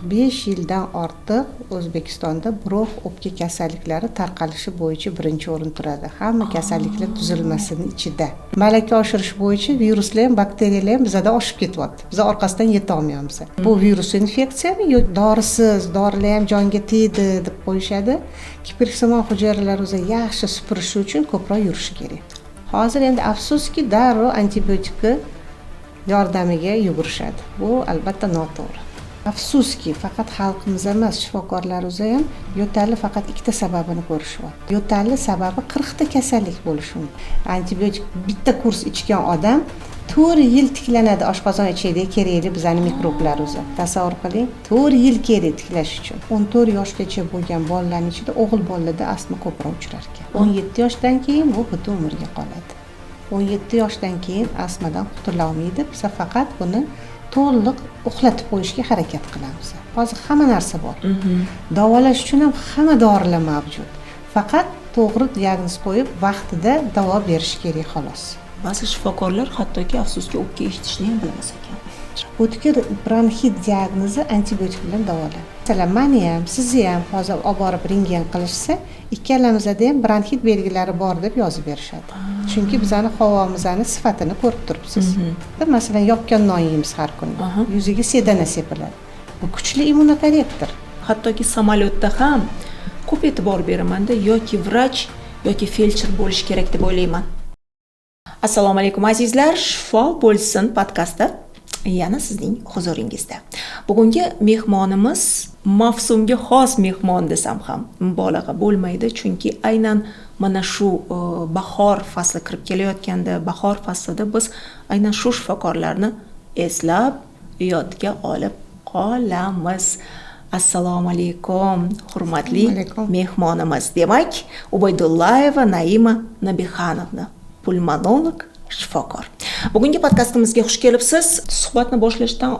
45 yildan ortiq O'zbekistonda bronx o'pka kasalliklari tarqalishi bo'yicha birinchi o'rin turadi. Hamma kasalliklar tuzilmasining ichida. Malaka oshirish bo'yicha viruslar ham, bakteriyalar ham bizda oshib ketyapti. Biz orqasidan yeta olmayapmiz. Bu virus infeksiyami yoki dorisiz, dorilar ham jonga tegdi deb qo'yishadi. Kipriksimon hujayralar o'zi yaxshi supurishi uchun ko'proq yurishi kerak. Hozir endi afsuski darrov antibiotikga yordamiga yugurishadi. Bu albatta noto'g'ri. Afsuski faqat xalqimiz emas, shifokorlar o'zi ham yo'talni faqat ikkita sababini ko'rishyapti. Yo'talni sababi 40 ta kasallik bo'lishi mumkin. Antibiotik bitta kurs ichgan odam 4 yil tiklanadi oshqozon ichida kerakli bizning mikroblar o'zi. Tasavvur qiling, 4 yil kerak tiklash uchun. 14 yoshgacha bo'lgan bolalarning ichida o'g'il bolalarda astma ko'proq uchrar ekan. 17 yoshdan keyin bu butun umrga qoladi. 17 yoshdan keyin astmadan qutula olmaydi. Biz faqat buni to'liq uxlatib qo'yishga harakat qilamiz. Hozir hamma narsa bor. Davolash uchun ham hamma dorilar mavjud. Faqat to'g'ri diagnoz qo'yib, vaqtida davo berish kerak xolos. Ba'zi shifokorlar hattoki afsuski o'pka eshitishni ham bilmas ekan. O'tkir bronxit diagnozi antibiotik bilan davolanadi. Masalan, meni ham, sizni ham hozir olib borib rentgen qilishsa, ikkalamizda ham bronxit belgilari bor deb yozib berishadi. Chunki bizning havomizning sifatini ko'rib turibsiz. Masalan, yopgan non yeymiz har kuni. Yuziga sedana sepiladi. Bu kuchli immunokorrektor. Hattoki samolyotda ham ko'p e'tibor beraman-da, yoki vrach yoki feldsher bo'lish kerak deb o'ylayman. Assalomu alaykum azizlar, shifo bo'lsin podkastda yana sizning huzuringizda. Bugungi mehmonimiz mavsumga xos mehmon desam ham mubolag'a bo'lmaydi, chunki aynan mana shu bahor fasli kirib kelayotganda, bahor faslida biz aynan shu shifokorlarni eslab yodga olib qolamiz. Assalomu alaykum, hurmatli mehmonimiz. Demak, Ubaydullayeva Naima Nabixanovna, pulmonolog, shifokor. Bugungi podkastimizga xush kelibsiz. Suhbatni boshlashdan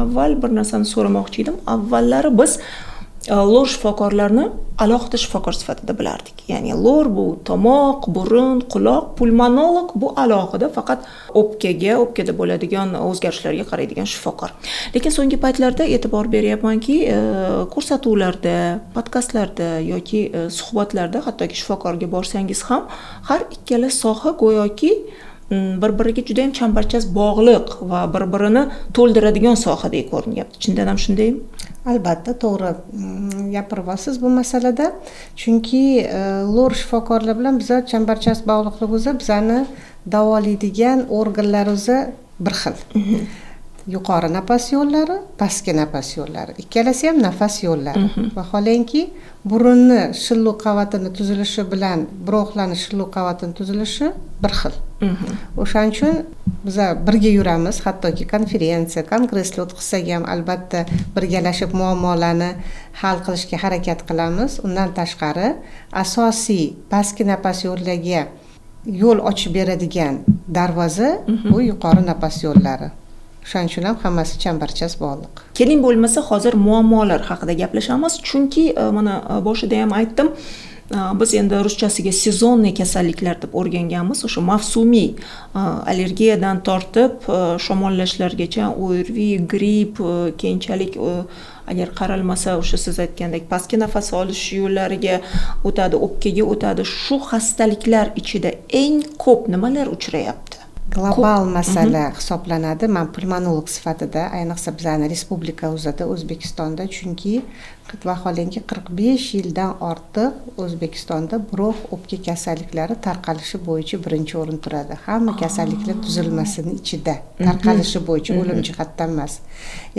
avval bir narsani so'ramoqchi edim. Avvallari biz lor shifokorlarni alohida shifokor sifatida bilardik. Ya'ni lor bu tomoq, burun, quloq, pulmonolog bu alohida faqat o'pkada bo'ladigan o'zgarishlarga qaraydigan shifokor. Lekin so'nggi paytlarda e'tibor beryapmanki, ko'rsatuvlarda, podkastlarda yoki suhbatlarda, hattoki shifokorga borsangiz ham har ikkala soha go'yoki bir-biriga juda ham chambarchas bog'liq va bir-birini to'ldiradigan sohadek ko'rinyapti. Chindan ham shundaymi? Albatta, to'g'ri gapiryapsiz bu masalada. Chunki lor shifokorlar bilan biz chambarchas bog'liqlik o'zi bizani davolaydigan organlar o'zi bir xil. Yuqori nafas yo'llari, pastki nafas yo'llari. Ikkalasi ham nafas yo'llari. Vaholanki, burunni shilluq qavatini tuzilishi bilan bronxlarning shilluq qavatini tuzilishi bir xil. O'shaning uchun biz birga yuramiz, hattoki konferensiya, kongresslar o'tkazsak ham albatta birgalashib muammolarni hal qilishga harakat qilamiz. Undan tashqari, asosiy pastki nafas yo'llariga yo'l ochib beradigan darvoza bu yuqori nafas yo'llari. Shuning uchun ham hammasi chambarchas bog'liq. Keling bo'lmasa hozir muammolar haqida gaplashamiz, chunki mana boshida ham aytdim, biz endi ruschasiga sezonniy kasalliklar deb o'rganganmiz. O'sha mavsumiy allergiyadan tortib shamollashlargacha, ORV, gripp, keyinchalik agar qaralmasa o'sha siz aytgandek pastki nafas olish yo'llariga o'tadi, o'pkaga o'tadi. Shu xastaliklar ichida eng ko'p nimalar uchrayapti? Global masala hisoblanadi. Men pulmonolog sifatida, ayniqsa bizning respublika o'zida O'zbekistonda, chunki vaholanki 45 yildan ortiq O'zbekistonda bronx o'pka kasalliklari tarqalishi bo'yicha birinchi o'rin turadi. Hamma kasalliklar tuzilmasining ichida tarqalishi bo'yicha, o'lim jihatdan emas.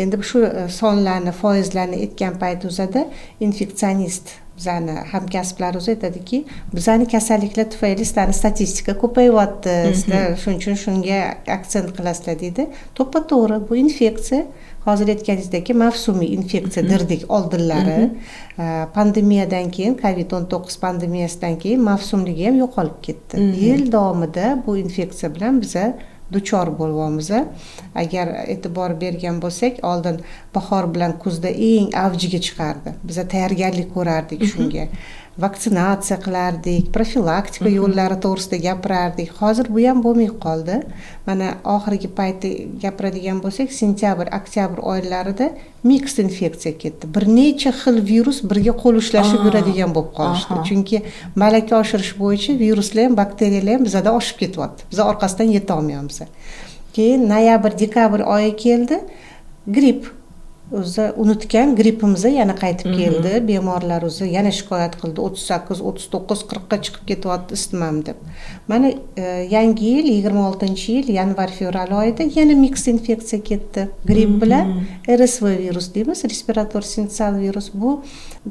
Endi shu sonlarni, foizlarni aytgan payt o'zida infeksionist bizani hamkasblar o'zi aytadiki, bizani kasalliklar tufayli sizlarning statistika ko'payyapti, sizlar shuning uchun shunga aksent qilasizlar deydi. To'ppa-to'g'ri, bu infeksiya hozir aytganingizdek mavsumiy infeksiya dirdik oldinlari, pandemiyadan keyin, COVID-19 pandemiyasidan keyin mavsumligi ham yo'qolib ketdi. Yil davomida bu infeksiya bilan biza duchor bo'lyapmiz. Agar e'tibor bergan bo'lsak, oldin bahor bilan kuzda eng avjiga chiqardi. Biz tayyorgarlik ko'rardik shunga. vaksinatsiya qilardik, profilaktika yo'llari to'g'risida gapirardik. Hozir bu ham bo'lmay qoldi. Mana oxirgi paytda gapiradigan bo'lsak, sentyabr, oktyabr oylarida mixed infeksiya ketdi. Bir necha xil virus birga qo'l ushlashib yuradigan bo'lib qolishdi. Chunki malaka oshirish bo'yicha viruslar ham, bakteriyalar ham bizada oshib ketyapti. Biz orqasidan yeta olmayapmiz. Keyin noyabr, dekabr oyi keldi, gripp. O'zi unutgan grippimiz yana qaytib keldi. Bemorlar o'zi yana shikoyat qildi. 38, 39, 40 ga chiqib ketyapti isitmam deb. Mana yangi yil 26-yil yanvar-fevral oyida yana mixed infeksiya ketdi. Gripp bilan RSV virus deymiz, respirator sinsal virus. Bu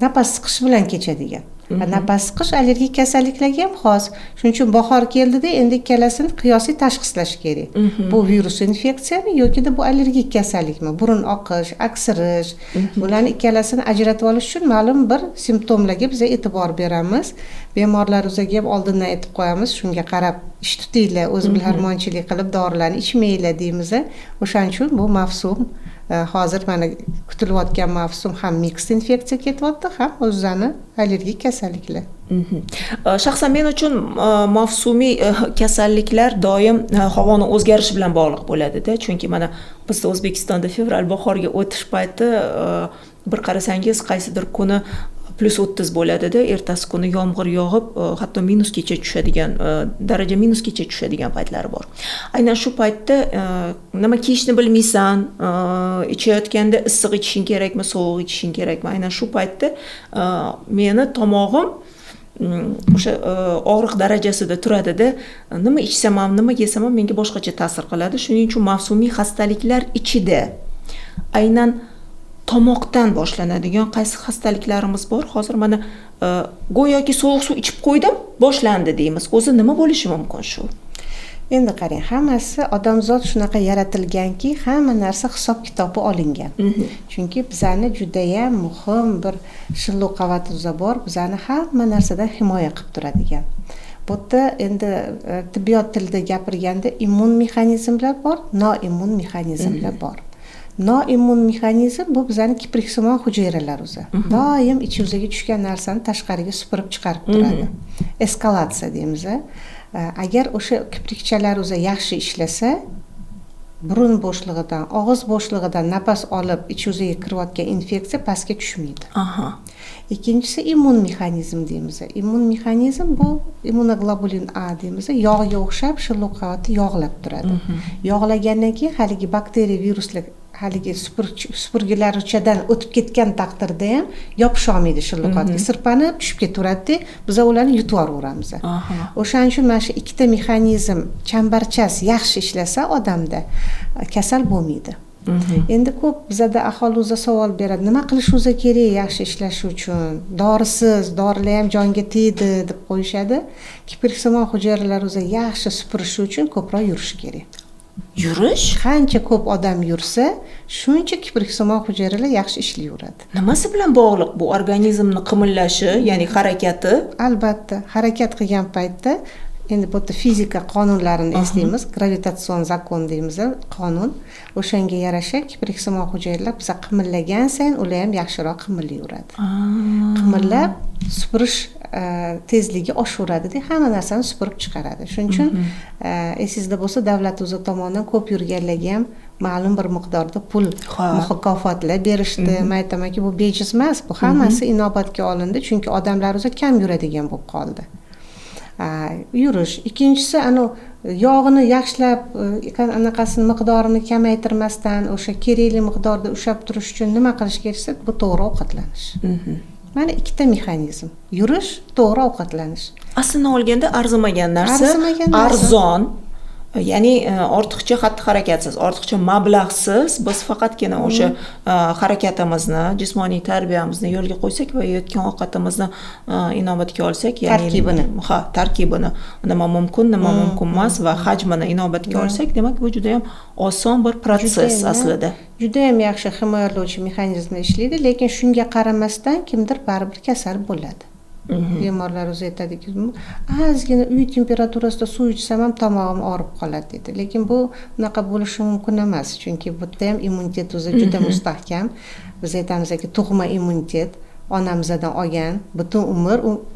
nafas siqish bilan kechadigan. Nafas siqish allergik kasalliklarga ham xos. Shuning uchun bahor keldida endi ikkalasini qiyosiy tashxislash kerak. Bu virus infeksiyami yoki bu allergik kasallikmi? Burun oqish, aksirish. Bularni ikkalasini ajratib olish uchun ma'lum bir simptomlarga biz e'tibor beramiz. Bemorlar o'ziga ham oldindan aytib qo'yamiz, shunga qarab ish tutinglar, o'z bilarmonchilik qilib dorilarni ichmanglar deymiz. O'shaning uchun bu mavsum hozir mana kutilayotgan mavsum ham mixed infeksiya ketyapti, ham o'zani allergik kasalliklar. Shaxsan men uchun mavsumiy kasalliklar doim havoning o'zgarishi bilan bog'liq bo'ladi-da, chunki mana bizda O'zbekistonda fevral bahorga o'tish payti bir qarasangiz qaysidir kuni +30 bo'ladi-da, ertasi kuni yomg'ir yog'ib, hatto minusgacha tushadigan, daraja minusgacha tushadigan paytlari bor. Aynan shu paytda nima kiyishni bilmaysan, ichayotganda issiq ichishing kerakmi, sovuq ichishing kerakmi? Aynan shu paytda meni tomog'im o'sha og'riq darajasida turadi-da, nima ichsam ham, nima yesam ham menga boshqacha ta'sir qiladi. Shuning uchun mavsumiy xastaliklar ichida aynan tomoqdan boshlanadigan qaysi xastaliklarimiz bor? Hozir mana go'yoki sovuq suv ichib qo'ydim, boshlandi deymiz. O'zi nima bo'lishi mumkin shu? Endi qarang, hammasi odamzod shunaqa yaratilganki, hamma narsa hisob-kitobi olingan. Chunki bizani juda ham muhim bir shilluq qavatuza bor, bizani hamma narsadan himoya qilib turadigan. Bu yerda endi tibbiyot tilida gapirganda immun mexanizmlar bor, noimmun mexanizmlar bor. Noimmun mexanizm bu bizani kipriksimon hujayralar o'zi. Doim ichimizga tushgan narsani tashqariga supurib chiqarib turadi. Eskalatsiya deymiz. Agar o'sha kiprikchalar o'zi yaxshi ishlasa, burun bo'shlig'idan, og'iz bo'shlig'idan nafas olib ichimizga kirayotgan infeksiya pastga tushmaydi. Ikkinchisi immun mexanizm deymiz. Immun mexanizm bu immunoglobulin A deymiz. Yog'ga o'xshab shilluq qavatni yog'lab turadi. Yog'lagandan keyin haligi bakteriya, viruslar haligi supurgilar ichidan o'tib ketgan taqdirda ham yopisha olmaydi shilluq qavatga. Sirpanib tushib ketaveradi, biz ularni yutib yuboramiz. O'shaning uchun mana shu ikkita mexanizm chambarchas yaxshi ishlasa odamda kasal bo'lmaydi. Endi ko'p bizada aholi o'zi savol beradi, nima qilish o'zi kerak yaxshi ishlashi uchun? Dorisiz, dorilar ham jonga tegdi deb qo'yishadi. Kipriksimon hujayralar o'zi yaxshi supurishi uchun ko'proq yurish kerak. Yurish? Qancha ko'p odam yursa, shuncha kipriksimon hujayralar yaxshi ishlayveradi. Nimasi bilan bog'liq bu? Organizmning qimillashi, ya'ni harakati? Albatta, harakat qilgan paytda endi bu fizika qonunlarini eslaymiz, gravitatsion zakon deymiz, qonun. O'shanga yarasha kipriksimon hujayralar biz qimillagan sayin ular ham yaxshiroq qimillayveradi. Qimillab supurish tezligi oshaveradi, hamma narsani supurib chiqaradi. Shuning uchun esingizda bo'lsa, davlat o'zi tomonidan ko'p yurganlarga ham ma'lum bir miqdorda pul mukofotlar berishdi. Men aytamanki, bu bejiz emas, bu hammasi inobatga olindi, chunki odamlar o'zi kam yuradigan bo'lib qoldi. Yurish. Ikkinchisi yog'ini yaxshilab anaqasini miqdorini kamaytirmasdan o'sha kerakli miqdorda ushlab turish uchun nima qilish keraksa, bu to'g'ri ovqatlanish. Mana ikkita mexanizm. Yurish, to'g'ri ovqatlanish. Aslini olganda arzimagan narsa, arzon, ya'ni ortiqcha xatti-harakatsiz, ortiqcha mablag'siz biz faqatgina o'sha harakatimizni, jismoniy tarbiyamizni yo'lga qo'ysak va yeyotgan ovqatimizni inobatga olsak, ya'ni tarkibini, nima mumkin, nima mumkin emas va hajmini inobatga olsak, demak bu juda ham oson bir protsess aslida. Juda ham yaxshi himoyalovchi mexanizmlar ishlaydi, lekin shunga qaramasdan kimdir baribir kasal bo'ladi. Bemorlar o'zi aytadiki, ozgina uy temperaturasida suv ichsam ham tomog'im og'rib qoladi dedi. Lekin bu unaqa bo'lishi mumkin emas, chunki bu yerda ham immunitet o'zi juda mustahkam. Biz aytamizki, tug'ma immunitet. onamizdan olgan butun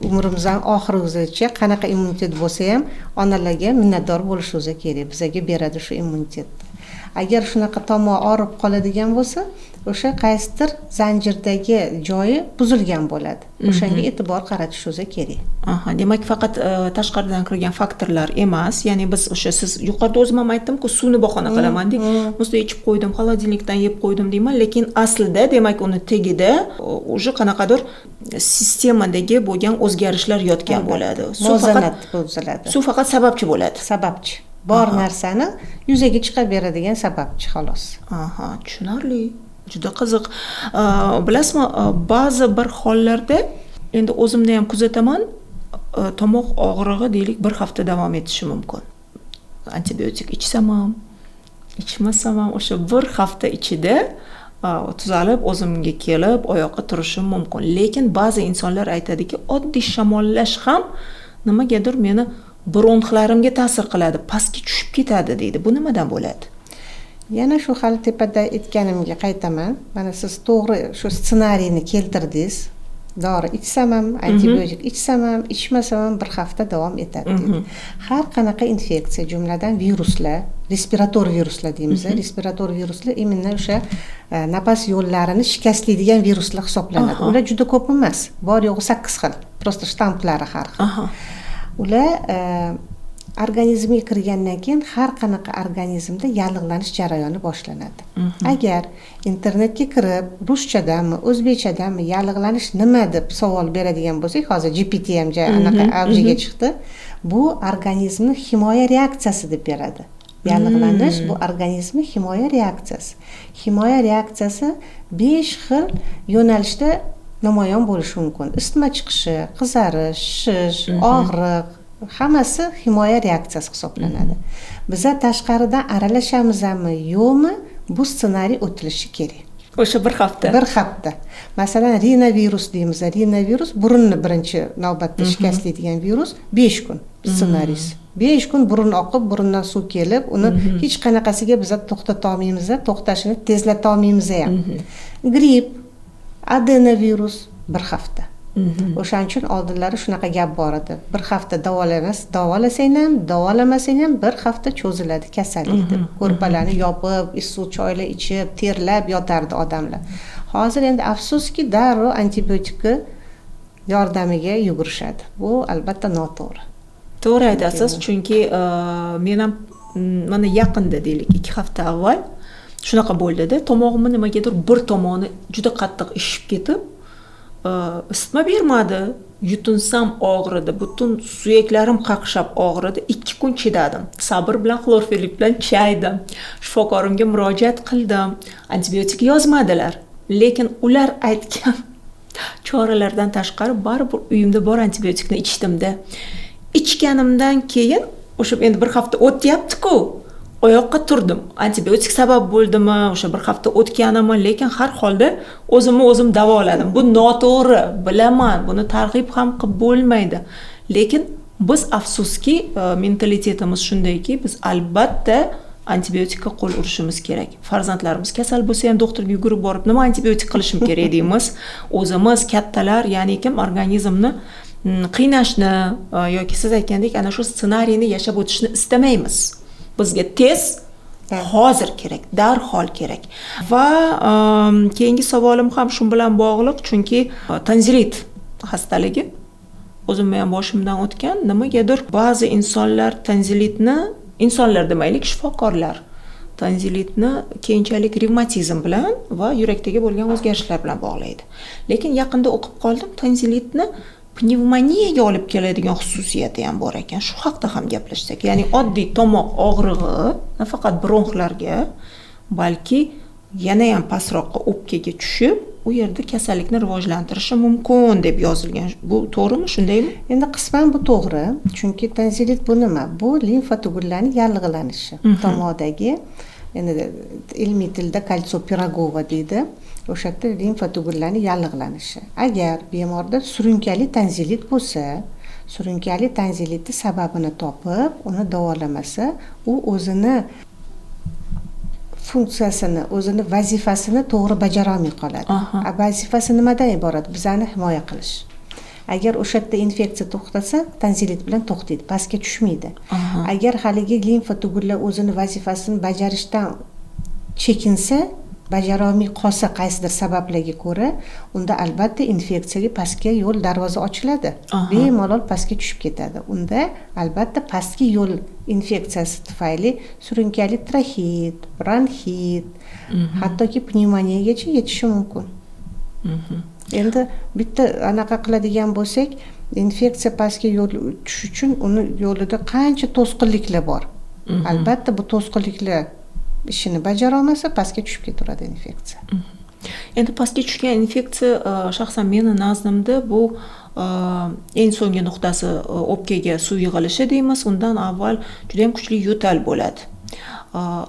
umrimizdan oxirigacha qanaqa immunitet bo'lsa ham onalarga minnatdor bo'lishimiz kerak, bizga beradi shu immunitetni. Agar shunaqa tomoq og'rib qoladigan bo'lsa, o'sha qaysidir zanjirdagi joyi buzilgan bo'ladi. O'shanga e'tibor qaratishimiz kerak. Aha, demak faqat tashqaridan kirgan faktorlar emas, ya'ni biz o'sha siz yuqorida o'zim ham aytdim-ku, suvni bahona qilaman-dek, muzda ichib qo'ydim, xolodilnikdan yeb qo'ydim deyman, lekin aslida demak uni tagida o'sha qanaqadir sistemadagi bo'lgan o'zgarishlar yotgan bo'ladi. Muvozanat buziladi. Suv faqat sababchi bo'ladi. Sababchi. Bor narsani yuzaga chiqarib beradigan sababchi xolos. Aha, tushunarli. Juda qiziq. Bilasizmi, ba'zi bir hollarda endi o'zimni ham kuzataman, tomoq og'rig'i deylik bir hafta davom etishi mumkin. Antibiotik ichsam ham, ichmasam ham o'sha bir hafta ichida tuzalib, o'zimga kelib, oyoqqa turishim mumkin. Lekin ba'zi insonlar aytadiki, oddiy shamollash ham nimagadir meni bronxlarimga ta'sir qiladi, pastga tushib ketadi deydi. Bu nimadan bo'ladi? Yana shu hali tepada aytganimga qaytaman. Mana siz to'g'ri shu ssenariyni keltirdingiz. Dori ichsam ham, antibiotik ichsam ham, ichmasam ham bir hafta davom etadi dedi. Har qanaqa infeksiya, jumladan viruslar, respirator viruslar deymiz. Respirator viruslar imенно o'sha nafas yo'llarini shikastlaydigan viruslar hisoblanadi. Ular juda ko'p emas. Bor yo'g'i 8 xil. Prosta shtamplari har xil. Ular organizmga kirgandan keyin har qanaqa organizmda yallig'lanish jarayoni boshlanadi. Agar internetga kirib ruschadami, o'zbekchadami yallig'lanish nima deb savol beradigan bo'lsak, hozir GPT ham anaqa avjiga chiqdi. Bu organizmning himoya reaksiyasi deb beradi. Yallig'lanish bu organizmning himoya reaksiyasi. Himoya reaksiyasi 5 xil yo'nalishda namoyon bo'lishi mumkin. Isitma chiqishi, qizarish, shish, og'riq, hammasi himoya reaksiyasi hisoblanadi. Biza tashqaridan aralashamizmi, yo'qmi, bu ssenariy o'tilishi kerak. O'sha bir hafta. Bir hafta. Masalan, rinovirus deymiz. Rinovirus burunni birinchi navbatda shikastlaydigan virus 5 kun ssenariysi. 5 kun burun oqib, burundan suv kelib, uni hech qanaqasiga biz to'xtata olmaymiz, to'xtashini tezlata olmaymiz ham. Gripp, adenovirus bir hafta. O'shaning uchun oldinlari shunaqa gap bor edi. Bir hafta davolasang ham, davolamasang ham bir hafta cho'ziladi kasallik deb. Ko'rpalarni yopib, issiq choylar ichib, terlab yotardi odamlar. Hozir endi afsuski darrov antibiotikka yordamiga yugurishadi. Bu albatta noto'g'ri. To'g'ri aytasiz, chunki men ham mana yaqinda deylik 2 hafta avval shunaqa bo'ldi-da, tomog'imni nimagadir bir tomoni juda qattiq ishib ketib, isitma bermadi, yutinsam og'ridi, butun suyaklarim qaqshab og'ridi. 2 kun chidadim. Sabr bilan xlorfellik bilan chaydim. Shifokorimga murojaat qildim. Antibiotik yozmadilar. Lekin ular aytgan choralardan tashqari baribir uyimda bor antibiotikni ichdimda. Ichganimdan keyin o'sha endi bir hafta o'tyapti-ku. Oyoqqa turdim. Antibiotik sabab bo'ldimi, o'sha bir hafta o'tganimi, lekin har holda o'zimni o'zim davoladim. Bu noto'g'ri, bilaman. Buni targ'ib ham qilib bo'lmaydi. Lekin biz afsuski mentalitetimiz shundayki, biz albatta antibiotikka qo'l urishimiz kerak. Farzandlarimiz kasal bo'lsa ham doktorga yugurib borib, nima antibiotik qilishim kerak deymiz. O'zimiz kattalar, ya'ni kim organizmni qiynashni yoki siz aytgandek ana shu ssenariyni yashab o'tishni istamaymiz. Bizga tez, hozir kerak, darhol kerak. Va keyingi savolim ham shu bilan bog'liq, chunki tanzilit xastaligi o'zimni ham boshimdan o'tgan. Nimagadir ba'zi insonlar tanzilitni, insonlar demaylik, shifokorlar tanzilitni keyinchalik revmatizm bilan va yurakdagi bo'lgan o'zgarishlar bilan bog'laydi. Lekin yaqinda o'qib qoldim, tanzilitni pnevmoniyaga olib keladigan xususiyati ham bor ekan. Shu haqida ham gaplashsak. Ya'ni oddiy tomoq og'rig'i nafaqat bronxlarga, balki yana ham pastroqqa o'pkaga tushib, u yerda kasallikni rivojlantirishi mumkin deb yozilgan. Bu to'g'rimi, shundaymi? Endi qisman bu to'g'ri, chunki tanzilit bu nima? Bu limfa tugullarning yallig'lanishi. Tomoqdagi, endi ilmiy tilda kalsiy pirogova deydi. O'sha yerda limfa tugullarning yallig'lanishi. Agar bemorda surunkali tanzilit bo'lsa, surunkali tanzilitning sababini topib, uni davolamasa, u o'zini funksiyasini, o'zini vazifasini to'g'ri bajara olmay qoladi. Vazifasi nimadan iborat? Bizani himoya qilish. Agar o'sha yerda infeksiya to'xtasa, tonzillit bilan to'xtaydi, pastga tushmaydi. Agar haligi limfa tugullar o'zini vazifasini bajarishdan chekinsa, bajara olmay qolsa qaysidir sabablarga ko'ra, unda albatta infeksiyaga pastga yo'l darvoza ochiladi. Bemalol pastga tushib ketadi. Unda albatta pastki yo'l infeksiyasi tufayli surunkali traxit, bronxit, hattoki pnevmoniyagacha yetishi mumkin. Endi bitta anaqa qiladigan bo'lsak, infeksiya pastga yo'l tushish uchun uni yo'lida qancha to'sqinliklar bor. Albatta bu to'sqinliklar ishini bajara olmasa pastga tushib ketaveradi infeksiya. Endi pastga tushgan infeksiya shaxsan meni nazdimda bu eng so'nggi nuqtasi o'pkaga suv yig'ilishi deymiz. Undan avval juda ham kuchli yo'tal bo'ladi.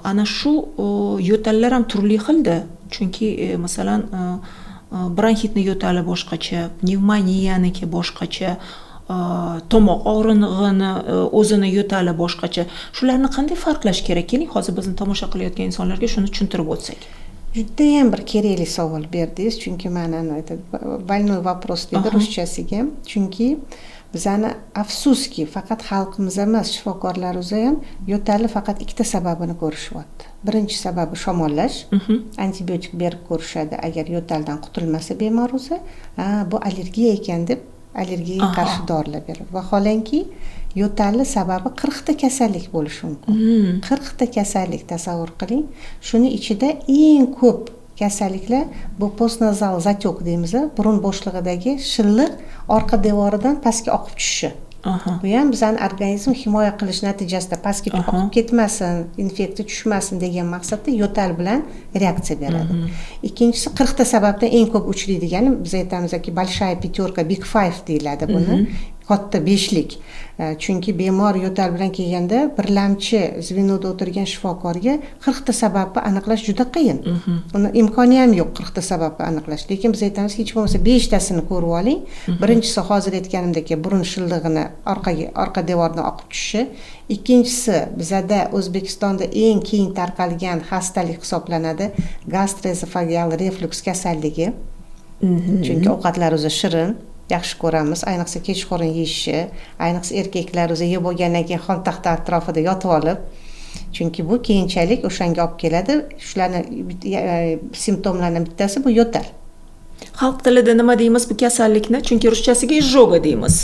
Ana shu yo'tallar ham turli xilda. Chunki masalan bronxitni yo'tali boshqacha, pnevmoniyaniki boshqacha, tomoq og'rig'ini o'zini yo'tali boshqacha. Shularni qanday farqlash kerak? Keling, hozir bizni tomosha qilayotgan insonlarga shuni tushuntirib o'tsak. Juda ham bir kerakli savol berdingiz, chunki mana больной вопрос deydi ruschasiga. Chunki bizani afsuski faqat xalqimiz emas, shifokorlarimiz ham yo'tali faqat ikkita sababini ko'rishyapti. Birinchi sababi shamollash, antibiotik berib ko'rishadi. Agar yo'taldan qutulmasa bemor o'zi, bu allergiya ekan deb allergiyaga qarshi dorilar beradi. Vaholanki yo'tali sababi 40 ta kasallik bo'lishi mumkin. 40 ta kasallik tasavvur qiling. Shuni ichida eng ko'p kasalliklar bu postnazal zatyok deymiz, burun bo'shlig'idagi shilliq orqa devoridan pastga oqib tushishi. Bu ham bizning organizm himoya qilish natijasida pastga oqib ketmasin, infeksiya tushmasin degan maqsadda yo'tal bilan reaksiya beradi. Ikkinchisi 40 ta sababdan eng ko'p uchraydigani biz aytamizki, большая пятерка, big five deyiladi buni. Katta 5lik. Chunki bemor yo'tal bilan kelganda birlamchi zvenoda o'tirgan shifokorga 40 ta sababni aniqlash juda qiyin. Uni imkoni ham yo'q 40 ta sababni aniqlash. Lekin biz aytamiz, hech bo'lmasa 5 tasini ko'rib oling. Birinchisi hozir aytganimdek burun shillig'ini orqa devordan oqib tushishi. Ikkinchisi bizada O'zbekistonda eng keng tarqalgan xastalik hisoblanadi gastroezofageal reflux kasalligi. Chunki ovqatlar o'zi shirin yaxshi ko'ramiz, ayniqsa kechqurun yeyishi, ayniqsa erkaklar o'zi yeb bo'lgandan keyin xon taxta atrofida yotib olib, chunki bu keyinchalik o'shanga olib keladi. Shularni simptomlardan bittasi bu yo'tal. Xalq tilida nima deymiz bu kasallikni? Chunki ruschasiga izjoga deymiz.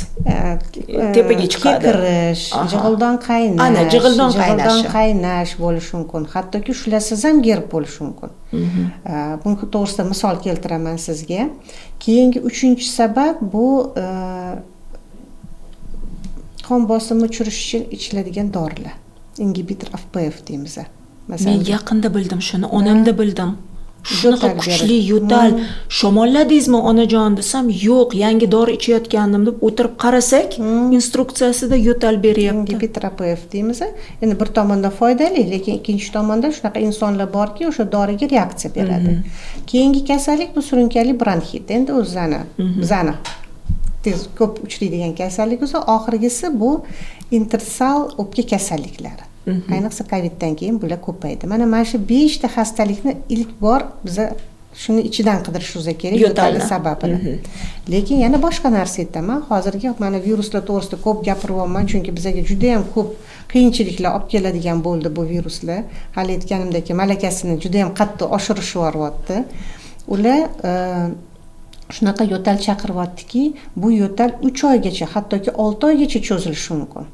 Tepaga chiqadi. Kekirish, jig'ildon qaynash. Ana, jig'ildon qaynash bo'lishi mumkin. Hattoki shularsiz ham gerb bo'lishi mumkin. Bunga to'g'risida misol keltiraman sizga. Keyingi 3-chi sabab bu qon bosimini tushirish uchun ichiladigan dorilar. Inhibitor of PF deymiz. Masalan, men yaqinda bildim shuni, onamda bildim. Shunaqa kuchli yo'tal shamolladingizmi onajon desam, yo'q, yangi dori ichayotgandim deb o'tirib qarasak, instruksiyasida yo'tal beryapti. Inhibitor PF deymiz. Endi bir tomondan foydali, lekin ikkinchi tomondan shunaqa insonlar borki, o'sha doriga reaksiya beradi. Keyingi kasallik bu surunkali bronxit. Endi o'zani bizani tez ko'p uchraydigan kasallik bo'lsa, oxirgisi bu intersal o'pka kasalliklari. Ayniqsa Coviddan keyin bular ko'paydi. Mana shu 5 ta xastalikni ilk bor biz shuni ichidan qidirishimiz kerak, yo'tal sababini. Lekin yana boshqa narsa aytaman. Hozirgi mana viruslar to'g'risida ko'p gapiryapman, chunki bizga juda ham ko'p qiyinchiliklar olib keladigan bo'ldi bu viruslar. Hali aytganimdek, malakasini juda ham qattiq oshirishyoryapti. Ular shunaqa yo'tal chaqiryaptiki, bu yo'tal 3 oygacha, hattoki 6 oygacha cho'zilishi mumkin.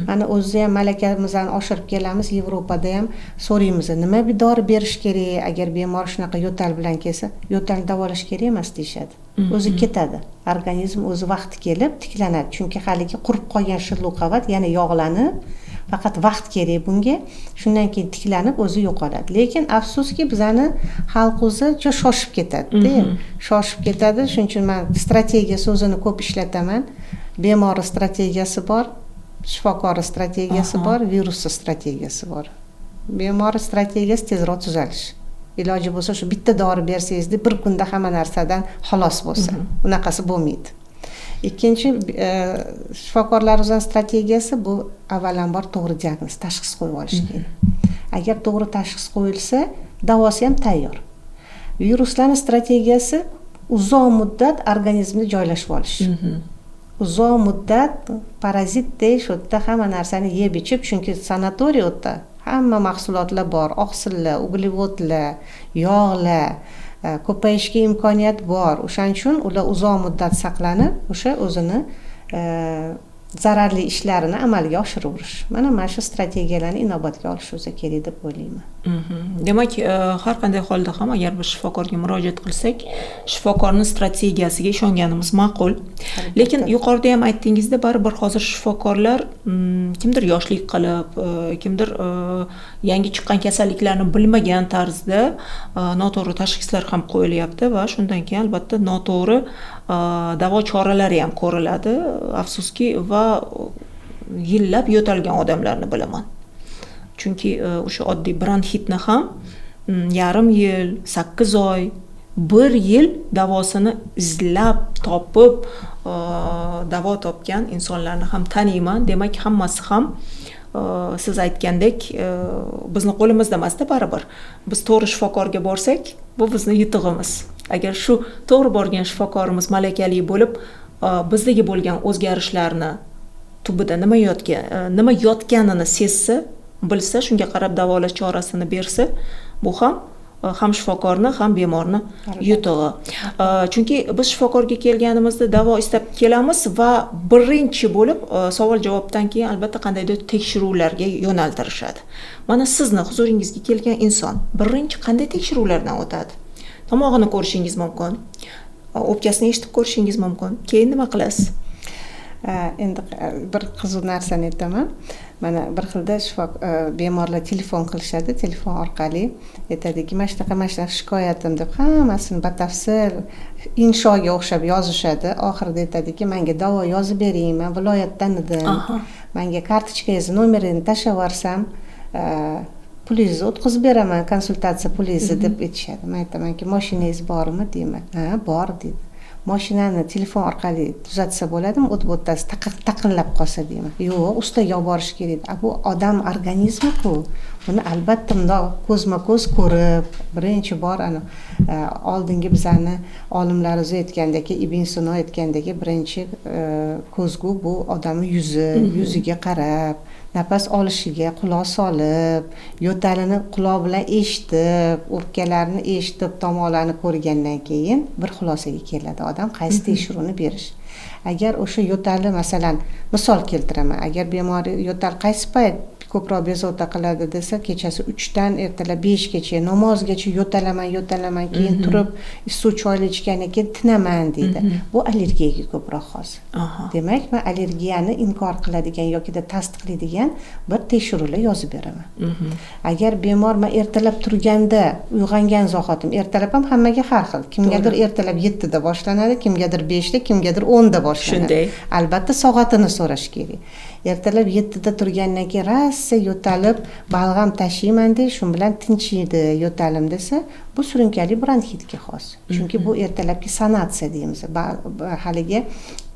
Mana o'zida ham malakamizni oshirib kelamiz, Yevropada ham so'raymiz, nima bir dori berish kerak, agar bemor shunaqa yo'tal bilan kelsa, yo'talni davolash kerak emas deyshadi. O'zi ketadi. Organizm o'zi vaqti kelib tiklanadi, chunki haligi qurib qolgan shilluq qavat yana yog'lanib, faqat vaqt kerak bunga. Shundan keyin tiklanib o'zi yo'qoladi. Lekin afsuski bizani xalq o'zi shoshib ketadi-da. Shoshib ketadi. Shuning uchun men strategiya so'zini ko'p ishlataman. Bemori strategiyasi bor, shifokori strategiyasi bor, virusni strategiyasi bor. Bemori strategiyasi tezroq tuzalish. Iloji bo'lsa shu bitta dori bersangizda bir kunda hamma narsadan xalos bo'lsa. Unaqasi bo'lmaydi. Ikkinchi shifokorlarimizning strategiyasi bu avvalambor to'g'ri diagnoz, tashxis qo'yib olish kerak. Agar to'g'ri tashxis qo'yilsa, davosi ham tayyor. Viruslarning strategiyasi uzoq muddat organizmda joylashib olish. Uzoq muddat parazitdek shu yerda hamma narsani yeb ichib, chunki sanatoriy yerda hamma mahsulotlar bor, oqsillar, uglevodlar, yog'lar ko'payishga imkoniyat bor. O'shaning uchun ular uzoq muddat saqlanib, o'sha o'zini zararli ishlarini amalga oshiravish. Mana shu strategiyalarni inobatga olish o'zi kerak deb o'ylayman. Demak, har qanday holda ham agar biz shifokorga murojaat qilsak, shifokorning strategiyasiga ishonganimiz ma'qul. Lekin yuqorida ham aytdingizda, baribir hozir shifokorlar kimdir yoshlik qilib, kimdir yangi chiqqan kasalliklarni bilmagan tarzda noto'g'ri tashxislar ham qo'yilyapti va shundan keyin albatta noto'g'ri davo choralari ham ko'riladi. Afsuski va yillab yo'talgan odamlarni bilaman. Chunki o'sha oddiy bronxitni ham yarim yil, 8 oy, 1 yil davosini izlab topib davo topgan insonlarni ham taniyman. Demak, hammasi ham siz aytgandek bizni qo'limizda emasda baribir. Biz to'g'ri shifokorga borsak, bu bizni yutug'imiz. Agar shu to'g'ri borgan shifokorimiz malakali bo'lib, bizdagi bo'lgan o'zgarishlarni tubida nima yotganini sezsa, bilsa, shunga qarab davolash chorasini bersa, bu ham shifokorni, ham bemorni yutug'i. Chunki biz shifokorga kelganimizda davo istab kelamiz va birinchi bo'lib savol-javobdan keyin albatta qandaydir tekshiruvlarga yo'naltirishadi. Mana sizni huzuringizga kelgan inson birinchi qanday tekshiruvlardan o'tadi? Tomog'ini ko'rishingiz mumkin, o'pkasini eshitib ko'rishingiz mumkin. Keyin nima qilasiz? Endi bir qiziq narsani aytaman. Mana bir xilda bemorlar telefon qilishadi, telefon orqali aytadiki, mana shunaqa shikoyatim deb hammasini batafsil inshoga o'xshab yozishadi. Oxirida aytadiki, menga davo yozib bering, men viloyatdan edim. Menga kartochkangizni nomerini tashlab yuborsam, pulingizni o'tkazib beraman, konsultatsiya pulingizni deb aytishadi. Men aytamanki, mashinangiz bormi deyman. Ha, bor deydi. Mashinani telefon orqali tuzatsa bo'ladimi? O'tasi taqinlab qolsa deyman. Yo'q, ustaga olib borish kerak. Bu odam organizmi-ku. Buni albatta bundoq ko'zma-ko'z ko'rib, birinchi bor oldingi bizani olimlarimiz aytgandagi, Ibn Sino aytgandagi birinchi ko'zgu bu odamning yuziga qarab, nafas olishiga quloq solib, yo'talini quloq bilan eshitib, o'pkalarini eshitib, tomoqlarni ko'rgandan keyin bir xulosaga keladi odam qaysi tekshiruvni berish. Agar o'sha yo'tali, masalan, misol keltiraman, agar bemor yo'tal qaysi payt ko'proq bezovta qiladi desa, kechasi 3 dan ertalab 5 gacha namozgacha yo'talaman, keyin turib suv choyli ichgandan keyin tinaman deydi. Bu allergiyaga ko'proq xos. Demak, men allergiyani inkor qiladigan yoki tasdiqlaydigan bir tekshiruvlar yozib beraman. Agar bemor men ertalab turganda uyg'ongan zohotim, ertalab ham hammaga har xil. Kimgadir ertalab 7 da boshlanadi, kimgadir 5 da, kimgadir 10 da boshlanadi. Albatta soatini so'rash kerak. Ertalab 7 da turgandan keyin rassa yo'talib, balg'am tashiyman deb, shu bilan tinchiydi yo'talim desa, bu surunkali bronxitga xos. Chunki bu ertalabki sanatsiya deymiz. Haligi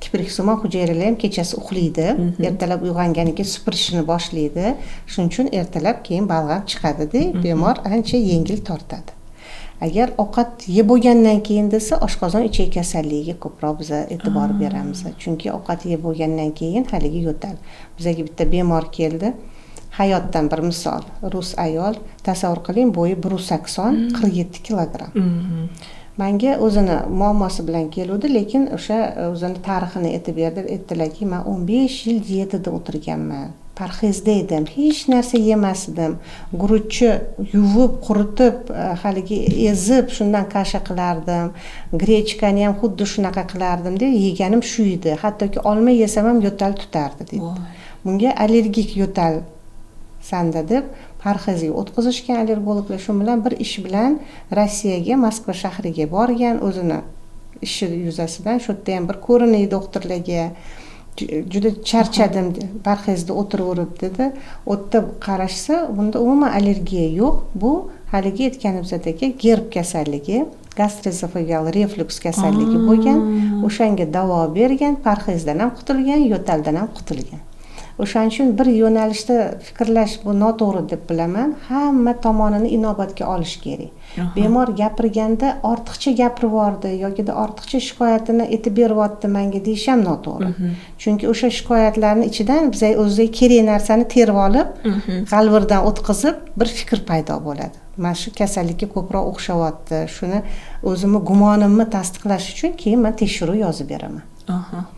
kipriksimon hujayralar ham kechasi uxlaydi, ertalab uyg'onganidan keyin supurishni boshlaydi. Shuning uchun ertalab keyin balg'am chiqadi-da, bemor ancha yengil tortadi. Agar ovqat yeb bo'lgandan keyin desa, oshqozon ichak kasalligiga ko'proq biz e'tibor beramiz. Chunki ovqat yeb bo'lgandan keyin haligi yo'tal. Bizga bitta bemor keldi. Hayotdan bir misol, rus ayol, tasavvur qiling, bo'yi 180, 47 kilogramm. Menga o'zini muammosi bilan keluvdi, lekin o'sha o'zini tarixini aytib berdi. Aytdilarki, men 15 yil dietada o'tirganman. Parhezda edim, hech narsa yemasdim. Guruchni yuvib, quritib, haligi ezib, shundan kasha qilardim. Grechkani ham xuddi shunaqa qilardim deb, yeganim shu edi. Hattoki olma yesam ham yo'tal tutardi dedi. Bunga allergik yo'tal sanda deb parhezga o'tkazishgan allergologlar. Shu bilan bir ish bilan Rossiyaga, Moskva shahriga borgan, o'zini ishi yuzasidan shu yerda ham bir ko'rinay doktorlarga juda charchadim, parhezda o'tiraverib dedi. O'tda qarashsa, bunda umuman allergiya yo'q. Bu haligi aytganimizdagi gerb kasalligi, gastroezofageal reflux kasalligi bo'lgan. O'shanga davo bergan, parhezdan ham qutulgan, yo'taldan ham qutulgan. O'shaning uchun bir yo'nalishda fikrlash bu noto'g'ri deb bilaman. Hamma tomonini inobatga olish kerak. Bemor gapirganda ortiqcha gapirib yubordi yoki ortiqcha shikoyatini aytib beryapti menga deyish ham noto'g'ri. Chunki o'sha shikoyatlarning ichidan biz o'ziga kerak narsani terib olib, g'alvirdan o'tkazib bir fikr paydo bo'ladi. Mana shu kasallikka ko'proq o'xshayapti. Shuni o'zimni gumonimni tasdiqlash uchun keyin men tekshiruv yozib beraman.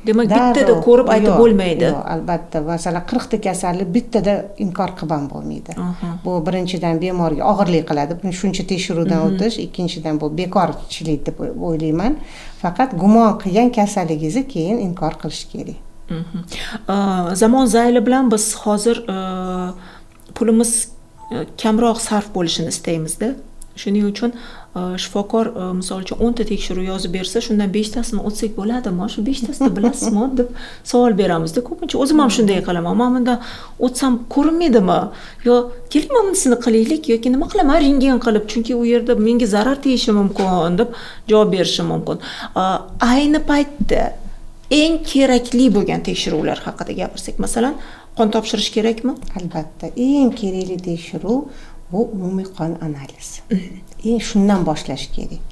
Demak, bittada ko'rib aytib bo'lmaydi. Yo'q, albatta. Masalan, 40 ta kasallik bittada inkor qilib ham bo'lmaydi. Bu birinchidan bemorga og'irlik qiladi. Buni shuncha tekshiruvdan o'tish, ikkinchidan bu bekorchilik deb o'ylayman. Faqat gumon qilgan kasalligingizni keyin inkor qilish kerak. Zamon zayli bilan biz hozir pulimiz kamroq sarf bo'lishini istaymizda. Shuning uchun shifokor misol uchun 10 ta tekshiruv yozib bersa, shundan 5 tasini o'tsak bo'ladimi? Shu 5 tasini bilasizmi deb savol beramizda. Ko'pincha o'zim ham shunday qilaman. Men bundan o'tsam ko'rinmaydimi? Yo, keling mana bunisini qilaylik yoki nima qilaman rentgen qilib, chunki u yerda menga zarar tegishi mumkin deb javob berishi mumkin. Ayni paytda eng kerakli bo'lgan tekshiruvlar haqida gapirsak, masalan, qon topshirish kerakmi? Albatta, eng kerakli tekshiruv bu umumiy qon analizi. Shundan boshlash kerak.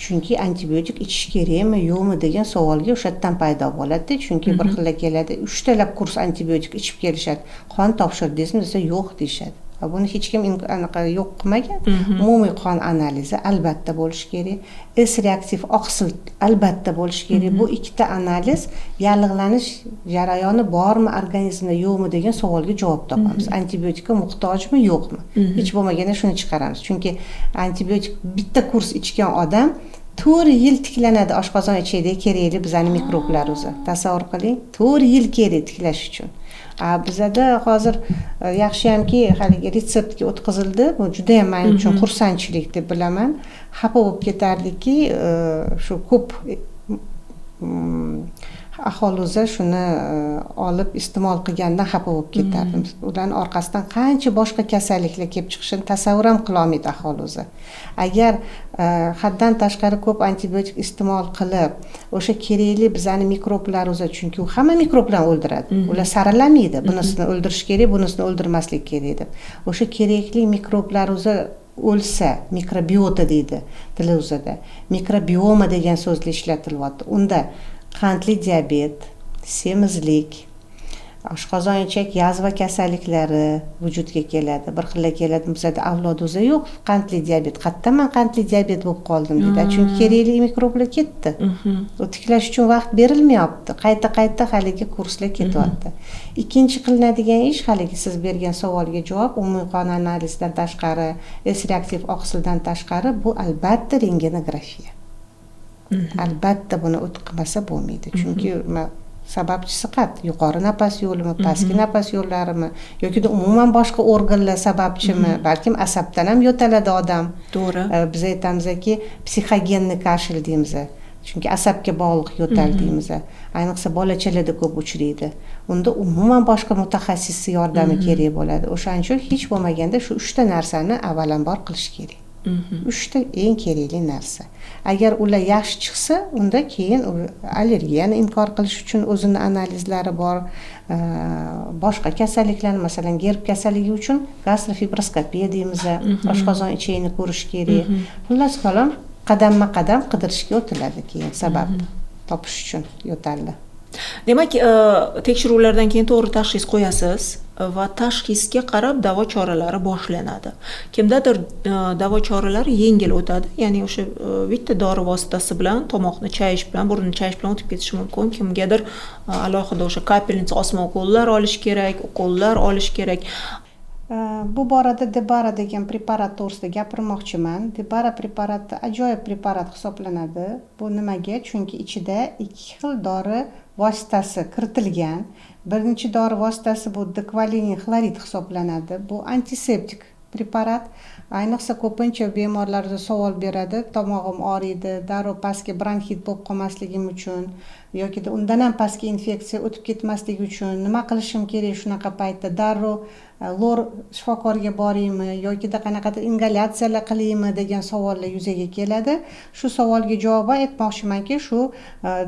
Chunki antibiotik ichish kerakmi, yo'qmi degan savolga o'shadan paydo bo'ladi. Chunki bir xil keladi, 3 talab kurs antibiotik ichib kelishadi. Qon topshirdingizmi desa yo'q deyshadi. Buni hech kim anaqa yo'q qilmagan. Umumiy qon analizi albatta bo'lishi kerak. S reaktiv oqsil albatta bo'lishi kerak. Bu ikkita analiz yallig'lanish jarayoni bormi organizmda yo'qmi degan savolga javob topamiz. Antibiotikka muhtojmi yo'qmi? Hech bo'lmaganda shuni chiqaramiz. Chunki antibiotik bitta kurs ichgan odam 4 yil tiklanadi oshqozon ichida kerakli bizning mikroblar o'zi. Tasavvur qiling, 4 yil kerak tiklash uchun. Bizda hozir yaxshiyamki haligi retseptga o'tkazildi. Bu juda ham men uchun xursandchilik deb bilaman. Xafa bo'lib ketardiki, shu ko'p aholiza shuni olib iste'mol qilgandan xafa bo'lib ketardim. Ularning orqasidan qancha boshqa kasalliklar kelib chiqishini tasavvur ham qila olmaydi aholiza. Agar haddan tashqari ko'p antibiotik iste'mol qilib, o'sha kerakli bizning mikroblar o'zi, chunki u hamma mikroblarni o'ldiradi. Ular saralamaydi. Bunisini o'ldirish kerak, bunisini o'ldirmaslik kerak deb. O'sha kerakli mikroblar o'zi o'lsa, mikrobiota deydi tili o'zida. Mikrobioma degan so'zni ishlatilyapti. Unda qandli diabet, semizlik, oshqozon ichak yazva kasalliklari vujudga keladi. Bir xil keladi, bizda avlod o'zi yo'q, qandli diabet. Qayerdan men qandli diabet bo'lib qoldim deydi. Chunki kerakli mikroblar ketdi. U tiklash uchun vaqt berilmayapti. Qayta haligi kurslar ketyapti. Ikkinchi qilinadigan ish haligi siz bergan savolga javob, umumiy qon analizidan tashqari, S reaktiv oqsildan tashqari bu albatta rentgenografiya. Albatta buni o'tqizmasa bo'lmaydi. Chunki sababchisi yuqori nafas yo'limi, pastki nafas yo'llarimi yoki umuman boshqa organlar sababchimi, balkim asabdan ham yo'taladi odam. To'g'ri. Biz aytamizki, psixogenni kashl deymiz. Chunki asabga bog'liq yo'tal deymiz. Ayniqsa bolachalarda ko'p uchraydi. Unda umuman boshqa mutaxassis yordami kerak bo'ladi. O'shaning uchun hech bo'lmaganda shu 3 ta narsani avvalambor qilish kerak. 3 ta eng kerakli narsa. Agar ular yaxshi chiqsa, unda keyin allergiyani inkor qilish uchun o'zining analizlari bor. Boshqa kasalliklar, masalan, gerb kasalligi uchun gastrofibroskopiya deymiz. Oshqozon ichagini ko'rish kerak. Xullas kalom, qadamma-qadam qidirishga o'tiladi keyin sabab topish uchun yo'taldi. Demak, tekshiruvlardan keyin to'g'ri tashxis qo'yasiz va tashxisga qarab davo choralari boshlanadi. Kimdadir davo choralari yengil o'tadi, ya'ni o'sha bitta dori vositasi bilan tomoqni chayish bilan, burnni chayish bilan o'tib ketishi mumkin. Kimgadir alohida o'sha kapelnitsa osma ukollar olish kerak, ukollar olish kerak. Bu borada Debara degan preparat to'g'risida gapirmoqchiman. Debara preparati ajoyib preparat hisoblanadi. Bu nimaga? Chunki ichida 2 xil dori vositasi kiritilgan. Birinchi dori vositasi bu dekvalinin xlorid hisoblanadi. Bu antiseptik preparat. Ayniqsa ko'pincha bemorlarda savol beradi, tomog'im og'riydi, darrov pastga bronxit bo'lib qolmasligim uchun yoki undan ham pastga infeksiya o'tib ketmasligi uchun nima qilishim kerak shunaqa paytda? Darrov lor shifokorga boraymi yoki qanaqadir ingalyatsiyalar qilaymi degan savollar yuzaga keladi. Shu savolga javoban aytmoqchimanki, shu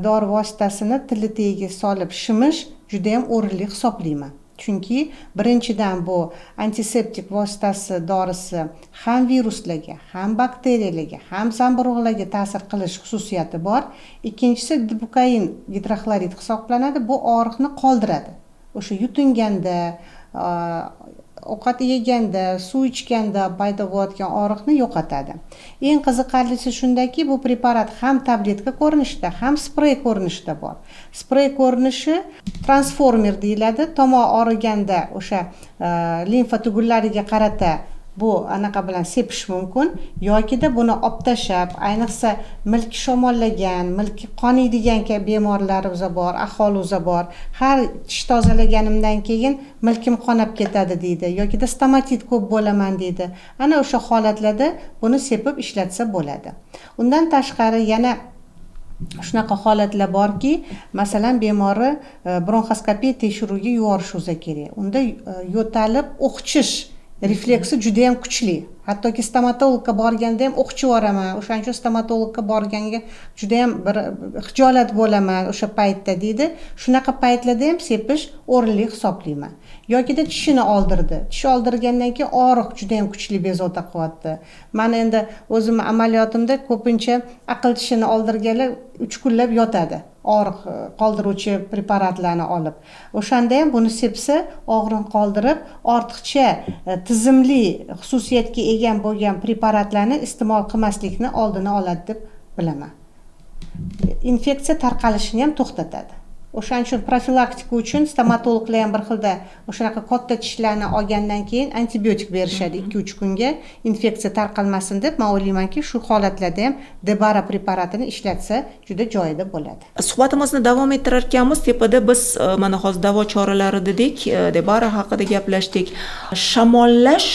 dori vositasini tili tagiga solib shimish juda ham o'rinli hisoblayman. Chunki birinchidan bu antiseptik vositasi dorisi ham viruslarga, ham bakteriyalarga, ham zamburug'larga ta'sir qilish xususiyati bor. Ikkinchisi ibuprofen gidroxlorid hisoblanadi. Bu og'riqni qoldiradi. O'sha yutinganda, ovqat yeganda, suv ichganda paydo bo'layotgan og'riqni yo'qotadi. Eng qiziqarlisi shundaki, bu preparat ham tabletka ko'rinishida, ham sprey ko'rinishida bor. Sprey ko'rinishi transformer deyiladi. Tomoq og'riganda o'sha limfa tugullariga qarata bu anaqa bilan sepish mumkin, yokida buni olib tashlab, ayniqsa milk shamollagan, milk qoniydigan bemorlarimiz bor, aholimiz bor. Har tish tozalaganimdan keyin milkim qonab ketadi deydi, yokida stomatit ko'p bo'laman deydi. Ana o'sha holatlarda buni sepib ishlatsa bo'ladi. Undan tashqari yana shunaqa holatlar borki, masalan bemori bronxoskopiya tekshiruviga yuborishingiz kerak. Unda yo'talib o'qchish refleksi juda ham kuchli. Hattoki stomatologga borganda ham o'qchib yuboraman. O'shaning uchun stomatologga borganga juda ham bir xijolat bo'laman o'sha paytda deydi. Shunaqa paytlarda ham sepish o'rinli hisoblayman. Yokida tishini oldirdi. Tish oldirgandan keyin og'riq juda ham kuchli bezovta qilyapti. Men endi o'zim amaliyotimda ko'pincha aql tishini oldirganlar 3 kunlab yotadi. Og'riq qoldiruvchi preparatlarni olib. O'shanda ham buni sepsa, og'riqni qoldirib, ortiqcha tizimli xususiyatga ega bo'lgan preparatlarni iste'mol qilmaslikni oldini oladi deb bilaman. Infeksiya tarqalishini ham to'xtatadi. O'shaning uchun profilaktika uchun stomatologlar ham bir xilda o'shanaqa katta tishlarni olgandan keyin antibiotik berishadi 2-3 kunga infeksiya tarqalmasin deb. Men o'ylaymanki, shu holatlarda ham Debara preparatini ishlatsa juda joyida bo'ladi. Suhbatimizni davom ettirar ekanmiz. Tepada biz mana hozir davo choralari dedik, Debara haqida gaplashdik. Shamollash,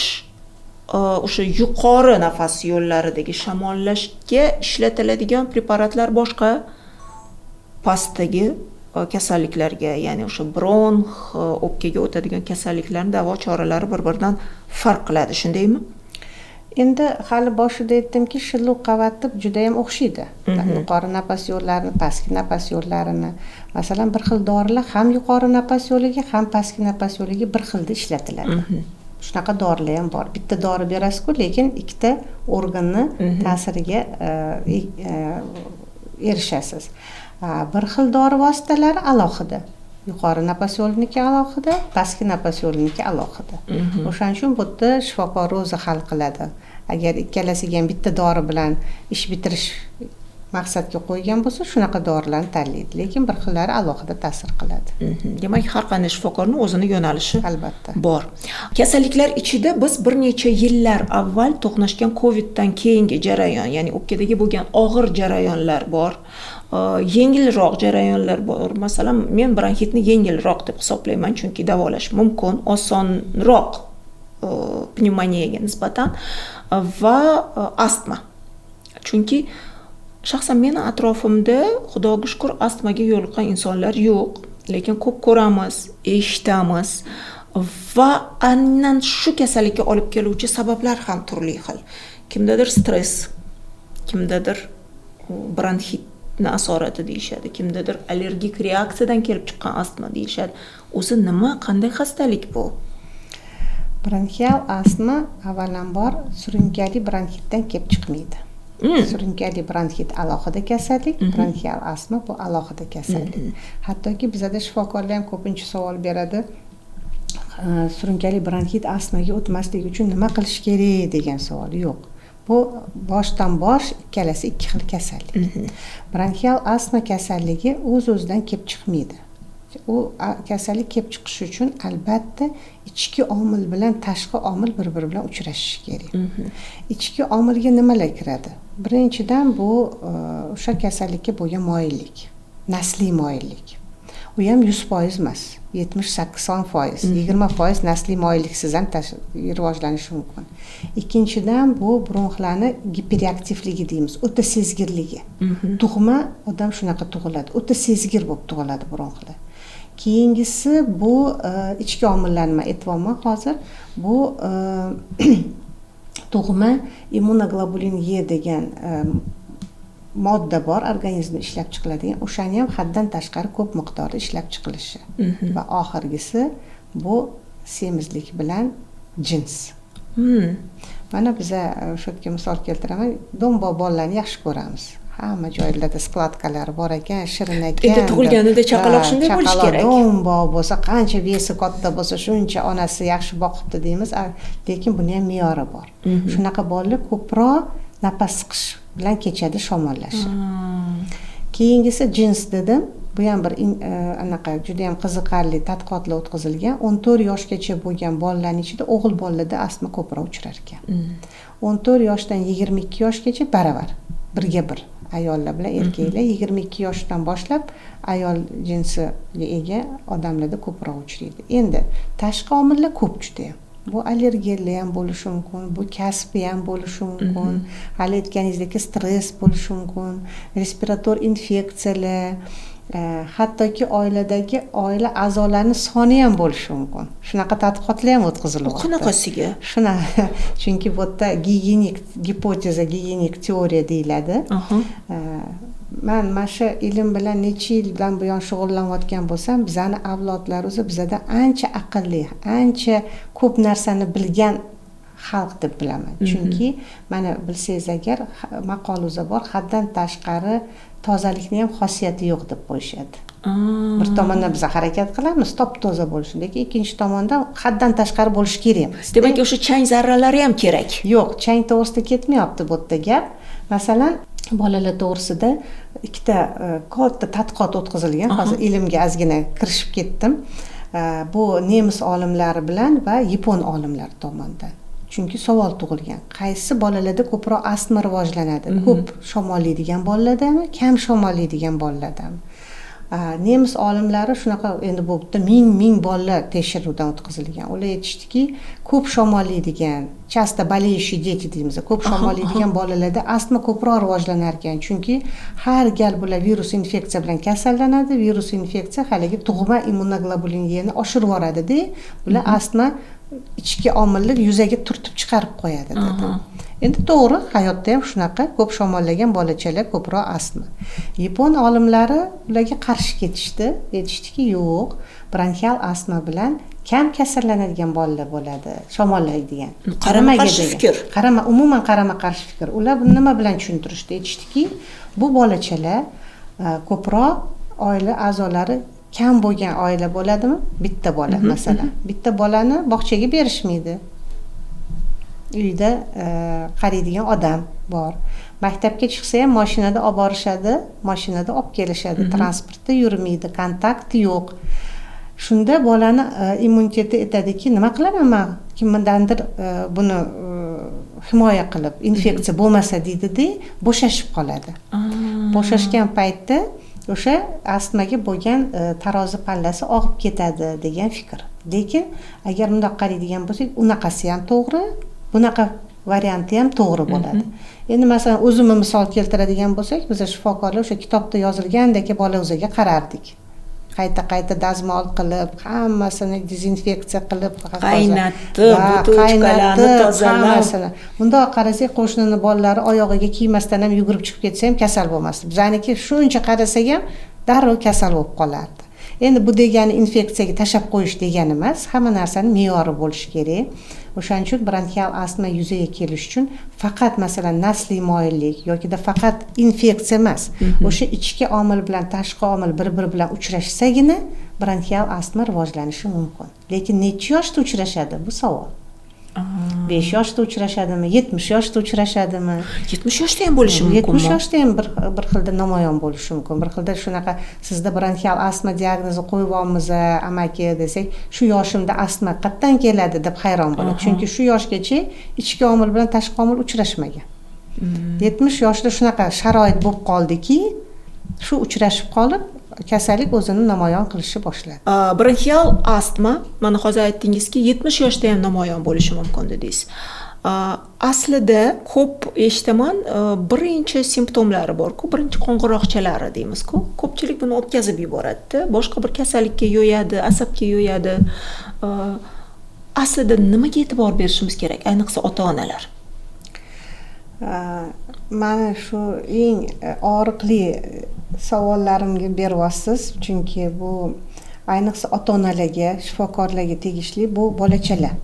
o'sha yuqori nafas yo'llaridagi shamollashga ishlatiladigan preparatlar boshqa, pastdagi kasalliklarga, ya'ni o'sha bronx, o'pkaga o'tadigan kasalliklarning davo choralari bir-biridan farq qiladi, shundaymi? Endi hali boshida aytdimki, shilluq qavatib juda ham o'xshaydi. Yuqori nafas yo'llarini, pastki nafas yo'llarini. Masalan, bir xil dorilar ham yuqori nafas yo'liga, ham pastki nafas yo'liga bir xilda ishlatiladi. Shunaqa dorilar ham bor. Bitta dori berasiz-ku, lekin ikkita organni ta'siriga erishasiz. Bir xil dori vositalari alohida. Yuqori nafas yo'liniki alohida, pastki nafas yo'liniki alohida. O'shaning uchun bu yerda shifokor o'zi hal qiladi. Agar ikkalasiga ham bitta dori bilan ish bitirish maqsadga qo'ygan bo'lsa, shunaqa dorilarni tanlaydi, lekin bir xillari alohida ta'sir qiladi. Demak, har qanday shifokorning o'zini yo'nalishi albatta bor. Kasalliklar ichida biz bir necha yillar avval to'qnashgan Coviddan keyingi jarayon, ya'ni o'pkadagi bo'lgan og'ir jarayonlar bor. Yengilroq jarayonlar bor. Masalan, men bronxitni yengilroq deb hisoblayman, chunki davolash mumkin, osonroq pnevmoniyaga nisbatan va astma. Chunki shaxsan meni atrofimda, xudoga shukr, astmaga yo'liqqan insonlar yo'q, lekin ko'p ko'ramiz, eshitamiz va aynan shu kasallikka olib keluvchi sabablar ham turli xil. Kimdadir stress, kimdadir bronxit asorati deyishadi, kimdadir allergik reaksiyadan kelib chiqqan astma deyishadi. O'zi nima, qanday xastalik bu? Bronxial astma avvalambor surunkali bronxitdan kelib chiqmaydi. Surunkali bronxit alohida kasallik, bronxial astma bu alohida kasallik. Hattoki bizada shifokorlar ham ko'pincha savol beradi. Surunkali bronxit astmaga o'tmaslik uchun nima qilish kerak degan savol. Yo'q. Bu boshdan bosh ikkalasi ikki xil kasallik. Bronxial astma kasalligi o'z-o'zidan kelib chiqmaydi. U kasallik kelib chiqishi uchun albatta ichki omil bilan tashqi omil bir-biri bilan uchrashishi kerak. Ichki omilga nimalar kiradi? Birinchidan bu o'sha kasallikka bo'lgan moyillik, nasliy moyillik. U ham 100% emas, 70-80%, 20% nasliy moyilliksiz ham rivojlanishi mumkin. Ikkinchidan bu bronxlarni giperreaktivligi deymiz, o'ta sezgirligi. Tug'ma odam shunaqa tug'iladi, o'ta sezgir bo'lib tug'iladi bronxlar. Keyingisi bu ichki omillarni aytyapman hozir. Bu tug'ma immunoglobulin E degan modda bor, organizmda ishlab chiqiladigan, o'shani ham haddan tashqari ko'p miqdorda ishlab chiqilishi. Va oxirgisi bu semizlik bilan jins. Mana biza o'sha yerga misol keltiraman, dombo bolalarni yaxshi ko'ramiz. Hamma joylarda skladkalari bor ekan, shirin ekan. Endi tug'ilganida chaqaloq shunday bo'lishi kerak. Dombo bo'lsa, qancha besi katta bo'lsa, shuncha onasi yaxshi boqibdi deymiz, lekin buni ham me'yori bor. Shunaqa bolalar ko'proq nafas siqish bilan kechadi, shamollashi. Keyingisi jins dedim. Bu ham bir anaqa juda ham qiziqarli tadqiqotlar o'tkazilgan. 14 yoshgacha bo'lgan bolalarning ichida o'g'il bolalarda astma ko'proq uchrar ekan. 14 yoshdan 22 yoshgacha baravar, birga bir ayollar bilan erkaklar 22 yoshdan boshlab ayol jinsiga ega odamlarda ko'proq uchraydi. Endi tashqi omillar ko'p juda ham. Bu allergiyalar ham bo'lishi mumkin, bu kasbi ham bo'lishi mumkin, hali aytganingizdek stress bo'lishi mumkin, respirator infeksiyalar, hattoki oiladagi oila a'zolarining soni ham bo'lishi mumkin. Shunaqa tadqiqotlar ham o'tkazilyapti. Qanaqasiga? Shunaqa, chunki bu yerda gigiyenik gipoteza, gigiyenik teoriya deyiladi. Mana shu ilm bilan necha yildan buyon shug'ullanayotgan bo'lsam, bizani avlodlar o'zi bizada ancha aqlli, ancha ko'p narsani bilgan xalq deb bilaman. Chunki mana bilsangiz agar maqoluza bor, haddan tashqari tozalikning ham xosiyati yo'q deb qo'yishadi. Bir tomondan biz harakat qilamiz, top-toza bo'lishni, lekin ikkinchi tomondan haddan tashqari bo'lish kerak emas. Demak, o'sha chang zarralari ham kerak. Yo'q, chang to'g'risida ketmayapti bu yerda gap. Masalan, bolalar to'g'risida ikkita katta tadqiqot o'tkazilgan. Hozir ilmga ozgina kirishib ketdim. Bu nemis olimlari bilan va yapon olimlari tomonidan. Chunki savol tug'ilgan. Qaysi bolalarda ko'proq astma rivojlanadi? Ko'p shamollaydigan bolalardami, kam shamollaydigan bolalardami? Nemis olimlari shunaqa, endi bu yerda ming bolalar tekshiruvdan o'tkazilgan. Ular aytishdiki, ko'p shamollaydigan, часто болеющие дети deymiz, ko'p shamollaydigan bolalarda astma ko'proq rivojlanar ekan. Chunki har gal bular virus infeksiya bilan kasallanadi. Virus infeksiya haligi tug'ma immunoglobulinni oshirib yuboradi-da, bular astma ichki omillik yuzaga turtib chiqarib qo'yadi dedi. Endi to'g'ri, hayotda ham shunaqa, ko'p shamollagan bolachalar ko'proq astma. Yapon olimlari ularga qarshi ketishdi, aytishdiki, yo'q, bronxial astma bilan kam kasallanadigan bolalar bo'ladi, shamollaydigan. Qarama-qarshi fikr. Umuman qarama-qarshi fikr. Ular buni nima bilan tushuntirishdi? Aytishdiki, bu bolachalar ko'proq oila a'zolari kam bo'lgan oila bo'ladimi? Bitta bola masalan. Bitta bolani bog'chaga berishmaydi. Uyda qaraydigan odam bor. Maktabga chiqsa ham mashinada olib borishadi, mashinada olib kelishadi. Transportda yurmaydi, kontakt yo'q. Shunda bolani immuniteti aytadiki, nima qilaman men? Kimdandir buni himoya qilib, infeksiya bo'lmasa deydi-da, bo'shashib qoladi. Bo'shashgan paytda o'sha astmaga bo'lgan tarozi pallasi og'ib ketadi degan fikr. Lekin agar bundoq qaraydigan bo'lsak, unaqasi ham to'g'ri, bunaqa varianti ham to'g'ri bo'ladi. Endi masalan o'zimni misol keltiradigan bo'lsak, biz shifokorlar o'sha kitobda yozilgandek bola o'ziga qarardik. Qayta dazmol qilib, hammasini dezinfeksiya qilib, qaynatdi, butochkalarni tozalab. Bundoq qarasak, qo'shnini bolalari oyog'iga kiymasdan ham yugurib chiqib ketsa ham kasal bo'lmasdi. Bizaniki shuncha qarasak ham darrov kasal bo'lib qolardi. Endi bu degani infeksiyaga tashab qo'yish degani emas, hamma narsani me'yori bo'lishi kerak. O'shaning uchun bronxial astma yuzaga kelish uchun faqat masalan nasliy moyillik yokida faqat infeksiya emas, o'sha ichki omil bilan tashqi omil bir-biri bilan uchrashsagina bronxial astma rivojlanishi mumkin. Lekin necha yoshda uchrashadi bu savol. 5 yoshda uchrashadimi, 70 yoshda uchrashadimi? 70 yoshda ham bo'lishi mumkin. 70 yoshda ham bir xilda namoyon bo'lishi mumkin. Bir xilda shunaqa sizda bronxial astma diagnozi qo'yib olamiz, amaki desak, shu yoshimda astma qayerdan keladi deb hayron bo'ladi. Chunki shu yoshgacha ichki omil bilan tashqi omil uchrashmagan. 70 yoshda shunaqa sharoit bo'lib qoldiki, shu uchrashib qolib kasallik o'zini namoyon qilishni boshladi. Bronxial astma, mana hozir aytdingizki, 70 yoshda ham namoyon bo'lishi mumkin dedingiz. Aslida ko'p eshitaman, birinchi simptomlari bor-ku, birinchi qo'ng'iroqchalari deymiz-ku. Ko'pchilik buni o'tkazib yuboradi, boshqa bir kasallikka yo'yadi, asabga yo'yadi. Aslida nimaga e'tibor berishimiz kerak, ayniqsa ota-onalar? Mana shu eng og'riqli savollarimga beryapsiz, chunki bu ayniqsa ota-onalarga, shifokorlarga tegishli bu bolachalar.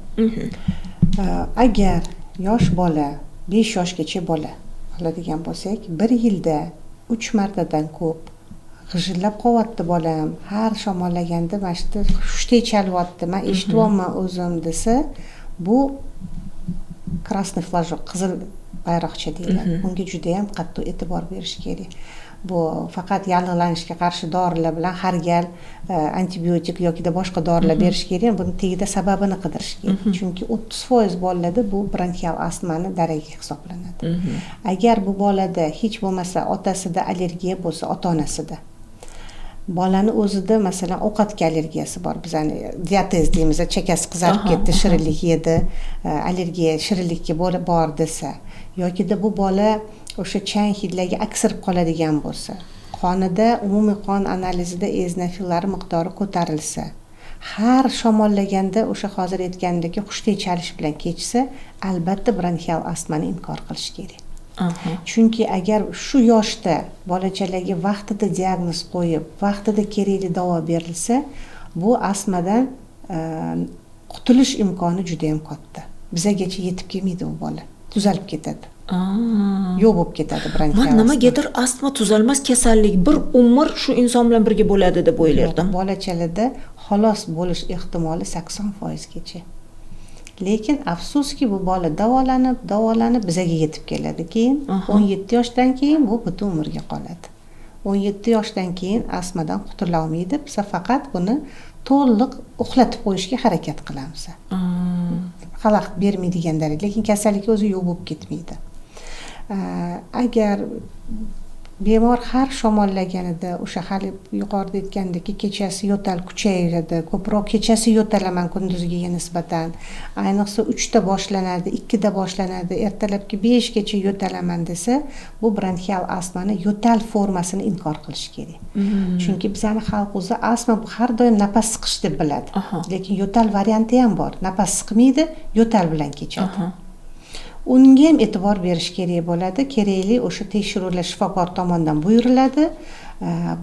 Agar yosh bola, 5 yoshgacha bola oladigan bo'lsak, 1 yilda 3 martadan ko'p g'ijillab qolyapti bolam, har shamollaganda mana shu hushtak chalyapti, men eshityapman o'zim desa, bu krasный flajok, qizil bayroqcha deyiladi. Bunga juda ham qattiq e'tibor berish kerak. Bu faqat yallig'lanishga qarshi dorilar bilan har gal antibiotik yoki boshqa dorilar berish kerak. Buni tagida sababini qidirish kerak. Chunki 30% bolalarda bu bronxial astmani daragi hisoblanadi. Agar bu bolada hech bo'lmasa otasida allergiya bo'lsa, ota-onasida, bolani o'zida masalan ovqatga allergiyasi bor. Bizani diatez deymiz, chakasi qizarib ketdi, shirinlik yedi, allergiya shirinlikka bor desa, yokida bu bola o'sha chang hidlarga aksirib qoladigan bo'lsa, qonida umumiy qon analizida eozinofillar miqdori ko'tarilsa, har shamollaganda o'sha hozir aytgandek hushtak chalish bilan kechsa, albatta bronxial astmani inkor qilish kerak. Chunki agar shu yoshda bolachalarga vaqtida diagnoz qo'yib, vaqtida kerakli davo berilsa, bu astmadan qutulish imkoni juda ham katta. Bizagacha yetib kelmaydi u bola, tuzalib ketadi. Yo'q bo'lib ketadi bronxial astma. Nimagadir astma tuzalmas kasallik, bir umr shu inson bilan birga bo'ladi deb o'ylardim. Bolachalarda xolos bo'lish ehtimoli 80% gacha. Lekin afsuski bu bola davolanib bizaga yetib keladi. Keyin 17 yoshdan keyin bu butun umrga qoladi. 17 yoshdan keyin astmadan qutula olmaydi. Biz faqat buni to'liq uxlatib qo'yishga harakat qilamiz. Xalaqit bermaydigan darajada, lekin kasallik o'zi yo'q bo'lib ketmaydi. Agar bemor har shamollaganida o'sha hali yuqorida aytgandek kechasi yo'tal kuchayadi, ko'proq kechasi yo'talaman kunduzgiga nisbatan, ayniqsa 3 da boshlanadi, 2 da boshlanadi, ertalabki 5 gacha yo'talaman desa, bu bronxial astmani yo'tal formasini inkor qilish kerak. Chunki bizning xalq o'zi astma har doim nafas siqish deb biladi. Lekin yo'tal varianti ham bor. Nafas siqmaydi, yo'tal bilan kechadi. Unga ham e'tibor berish kerak bo'ladi. Kerakli o'sha tekshiruvlar shifokor tomonidan buyuriladi.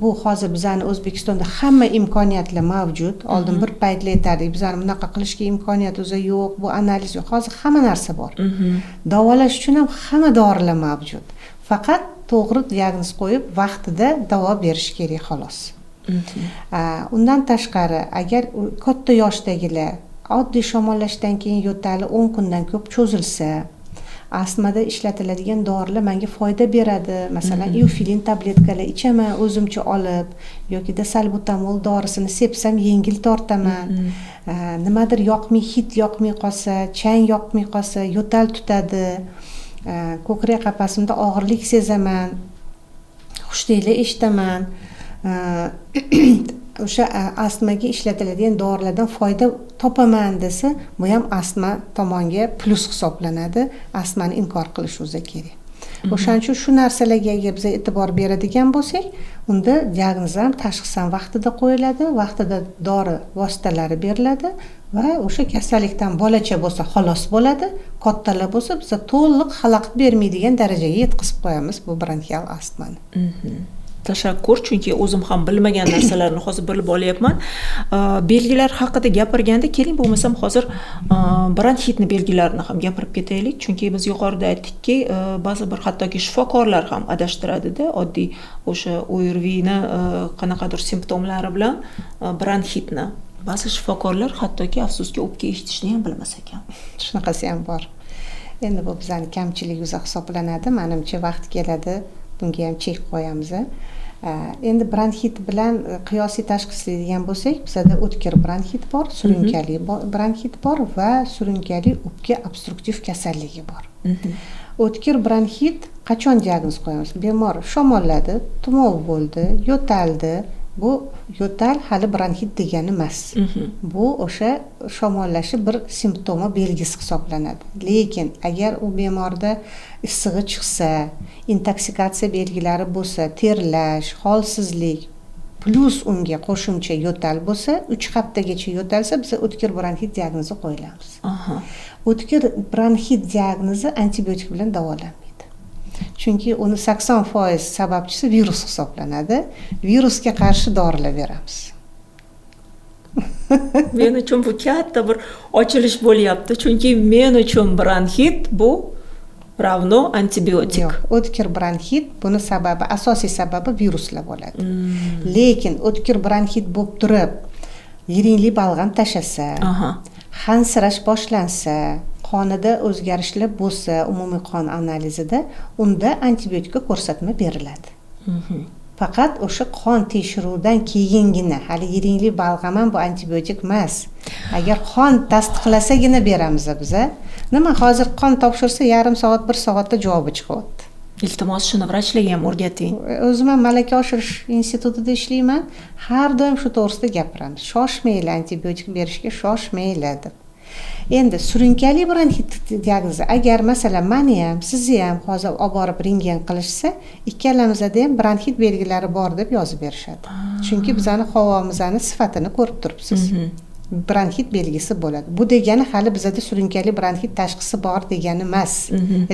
Bu hozir bizning O'zbekistonda hamma imkoniyatlar mavjud. Oldin bir paytlar aytardik, bizning bunaqa qilishga imkoniyat o'zi yo'q, bu analiz yo'q. Hozir hamma narsa bor. Davolash uchun ham hamma dorilar mavjud. Faqat to'g'ri diagnoz qo'yib, vaqtida davo berish kerak xolos. Undan tashqari, agar katta yoshdagilar oddiy shamollashdan keyin yo'tali 10 kundan ko'p cho'zilsa, astmada ishlatiladigan dorilar menga foyda beradi. Masalan, iofilin tabletkalar ichaman o'zimcha olib, yokida salbutamol dorisini sepsam yengil tortaman. Nimadir yoqmay, hid yoqmay qolsa, chang yoqmay qolsa, yo'tal tutadi. Ko'krak qapasimda og'irlik sezaman. Xushtaklar eshitaman. O'sha astmaga ishlatiladigan dorilardan foyda topaman desa, bu ham astma tomonga plus hisoblanadi. Astmani inkor qilish o'zi kerak. O'shaning uchun shu narsalarga agar biz e'tibor beradigan bo'lsak, unda diagnoz ham, tashxis ham vaqtida qo'yiladi, vaqtida dori vositalari beriladi va o'sha kasallikdan bolacha bo'lsa xolos bo'ladi, kattalar bo'lsa biz to'liq xalaqit bermaydigan darajaga yetkazib qo'yamiz bu bronxial astmani. Tashakkur, chunki o'zim ham bilmagan narsalarni hozir bilib olyapman. Belgilar haqida gapirganda, keling bo'lmasam hozir bronxitni belgilarini ham gapirib ketaylik, chunki biz yuqorida aytdikki, ba'zi bir hattoki shifokorlar ham adashtiradida, oddiy o'sha ORVni qanaqadir simptomlari bilan bronxitni. Ba'zi shifokorlar hattoki afsuski o'pka eshitishni ham bilmas ekan. Shunaqasi ham bor. Endi bu bizning kamchilik o'zi hisoblanadi. Menimcha vaqt keladi, bunga ham chek qo'yamiz. Endi bronxit bilan qiyosiy tashxislaydigan bo'lsak, bizda o'tkir bronxit bor, surunkali bronxit bor va surunkali o'pka obstruktiv kasalligi bor. O'tkir bronxit qachon diagnoz qo'yamiz? Bemor shamolladi, tumov bo'ldi, yo'taldi. Bu yo'tal hali bronxit degani emas. Bu o'sha shamollashi bir simptomi, belgisi hisoblanadi. Lekin agar u bemorda issig'i chiqsa, intoksikatsiya belgilari bo'lsa, terlash, holsizlik plus unga qo'shimcha yo'tal bo'lsa, 3 haftagacha yo'talsa, biz o'tkir bronxit diagnozi qo'yilamiz. O'tkir bronxit diagnozi antibiotik bilan davolanmaydi. Chunki uni 80% sababchisi virus hisoblanadi. Virusga qarshi dorilar beramiz. Men uchun bu katta bir ochilish bo'lyapti, chunki men uchun bronxit bu ravno antibiotik. Yo'q, o'tkir bronxit buni sababi, asosiy sababi viruslar bo'ladi. Lekin o'tkir bronxit bo'lib turib, yiringli balg'am tashasa, hansirash boshlansa, qonida o'zgarishlar bo'lsa, umumiy qon analizida, unda antibiotika ko'rsatma beriladi. Faqat o'sha qon tekshiruvdan keyingina, hali yiringli balg'am ham bu antibiotik emas. Agar qon tasdiqlasagina beramiz biz. Nima hozir qon topshirsa yarim soat, 1 soatda javobi chiqyapti. Iltimos shuni vrachlarga ham o'rgating. O'zim ham malaka oshirish institutida ishlayman. Har doim shu to'g'risida gapiramiz. Shoshmaylar antibiotik berishga, shoshmaylar deb. Endi surunkali bronxit diagnozi, agar masalan meni ham, sizni ham hozir olib borib rentgen qilishsa, ikkalamizda ham bronxit belgilari bor deb yozib berishadi. Chunki bizani havomizni sifatini ko'rib turibsiz. Bronxit belgisi bo'ladi. Bu degani hali bizda surunkali bronxit tashxisi bor degani emas.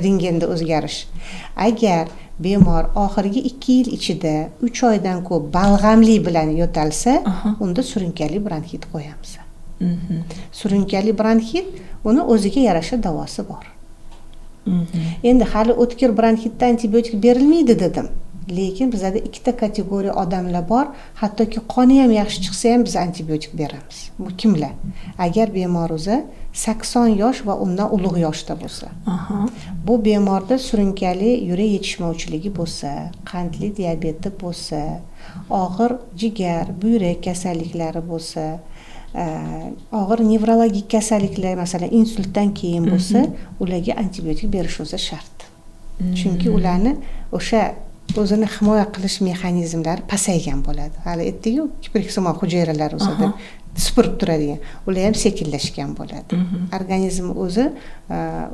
Rentgenda o'zgarish. Agar bemor oxirgi 2 yil ichida 3 oydan ko'p balg'amlik bilan yo'talsa, unda surunkali bronxit qo'yamiz. Surunkali bronxit, uni o'ziga yarasha davosi bor. Endi hali o'tkir bronxitda antibiotik berilmaydi dedim. Lekin bizda ikkita kategoriya odamlar bor, hattoki qoni ham yaxshi chiqsa ham biz antibiotik beramiz. Bu kimlar? Agar bemor o'zi 80 yosh va undan ulug' yoshda bo'lsa. Bu bemorda surunkali yurak yetishmovchiligi bo'lsa, qandli diabeti bo'lsa, og'ir jigar, buyrak kasalliklari bo'lsa, og'ir nevrologik kasalliklar, masalan, insultdan keyin bo'lsa, ularga antibiotik berish o'zi shart. Chunki ularni o'sha o'zini himoya qilish mexanizmlari pasaygan bo'ladi. Hali aytdik-ku, kipriksimon hujayralar o'zida supurib turadigan. Ular ham sekinlashgan bo'ladi. Organizm o'zi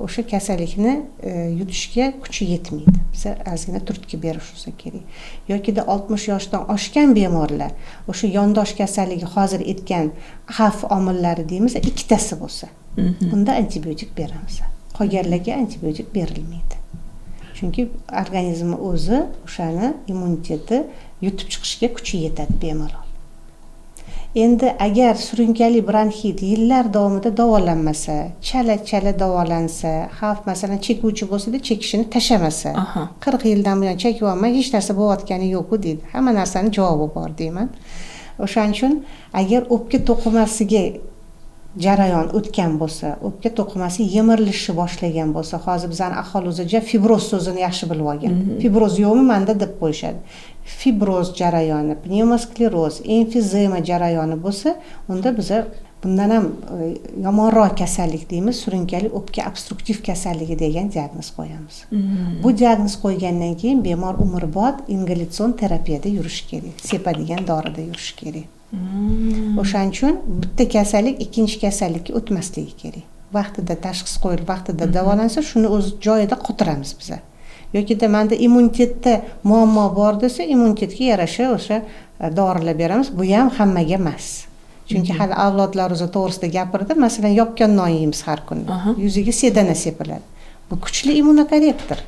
o'sha kasallikni yutishga kuchi yetmaydi. Biza ozgina turtki berish bo'lsa kerak. Yokida 60 yoshdan oshgan bemorlar, o'sha yondosh kasalligi hozir aytgan xavf omillari deymiz, ikkitasi bo'lsa, unda antibiotik beramiz. Qolganlarga antibiotik berilmaydi. Chunki organizm o'zi o'shani immuniteti yutib chiqishga kuchi yetadi bemalol. Endi agar surunkali bronxit yillar davomida davolanmasa, chala davolansa, xavf masalan chekuvchi bo'lsa-da chekishini tashamasa, 40 yildan buyon chekyapman, hech narsa bo'layotgani yo'q-ku deydi. Hamma narsaning javobi bor deyman. O'shaning uchun agar o'pka to'qimasiga jarayon o'tgan bo'lsa, o'pka to'qimasi yemirilishi boshlagan bo'lsa, hozir bizning aholi o'zicha fibroz so'zini yaxshi bilib olgan. Fibroz yo'qmi menda deb qo'yishadi. Fibroz jarayoni, pnevmoskleroz, emfizema jarayoni bo'lsa, unda biz bundan ham yomonroq kasallik deymiz, surunkali o'pka obstruktiv kasalligi degan diagnoz qo'yamiz. Bu diagnoz qo'ygandan keyin bemor umrbod ingalyatsion terapiyada yurish kerak, sepadigan dorida yurish kerak. O'shaning uchun bitta kasallik ikkinchi kasallikka o'tmasligi kerak. Vaqtida tashxis qo'yilib, vaqtida davolansa, shuni o'z joyida qotiramiz biz. Yokida menda immunitetda muammo bor desa, immunitetga yarasha o'sha dorilar beramiz. Bu ham hammaga emas. Chunki hali avlodlar o'zi to'g'risida gapirdi. Masalan, yopgan non yeymiz har kuni. Yuziga sedana sepiladi. Bu kuchli immunokorrektor.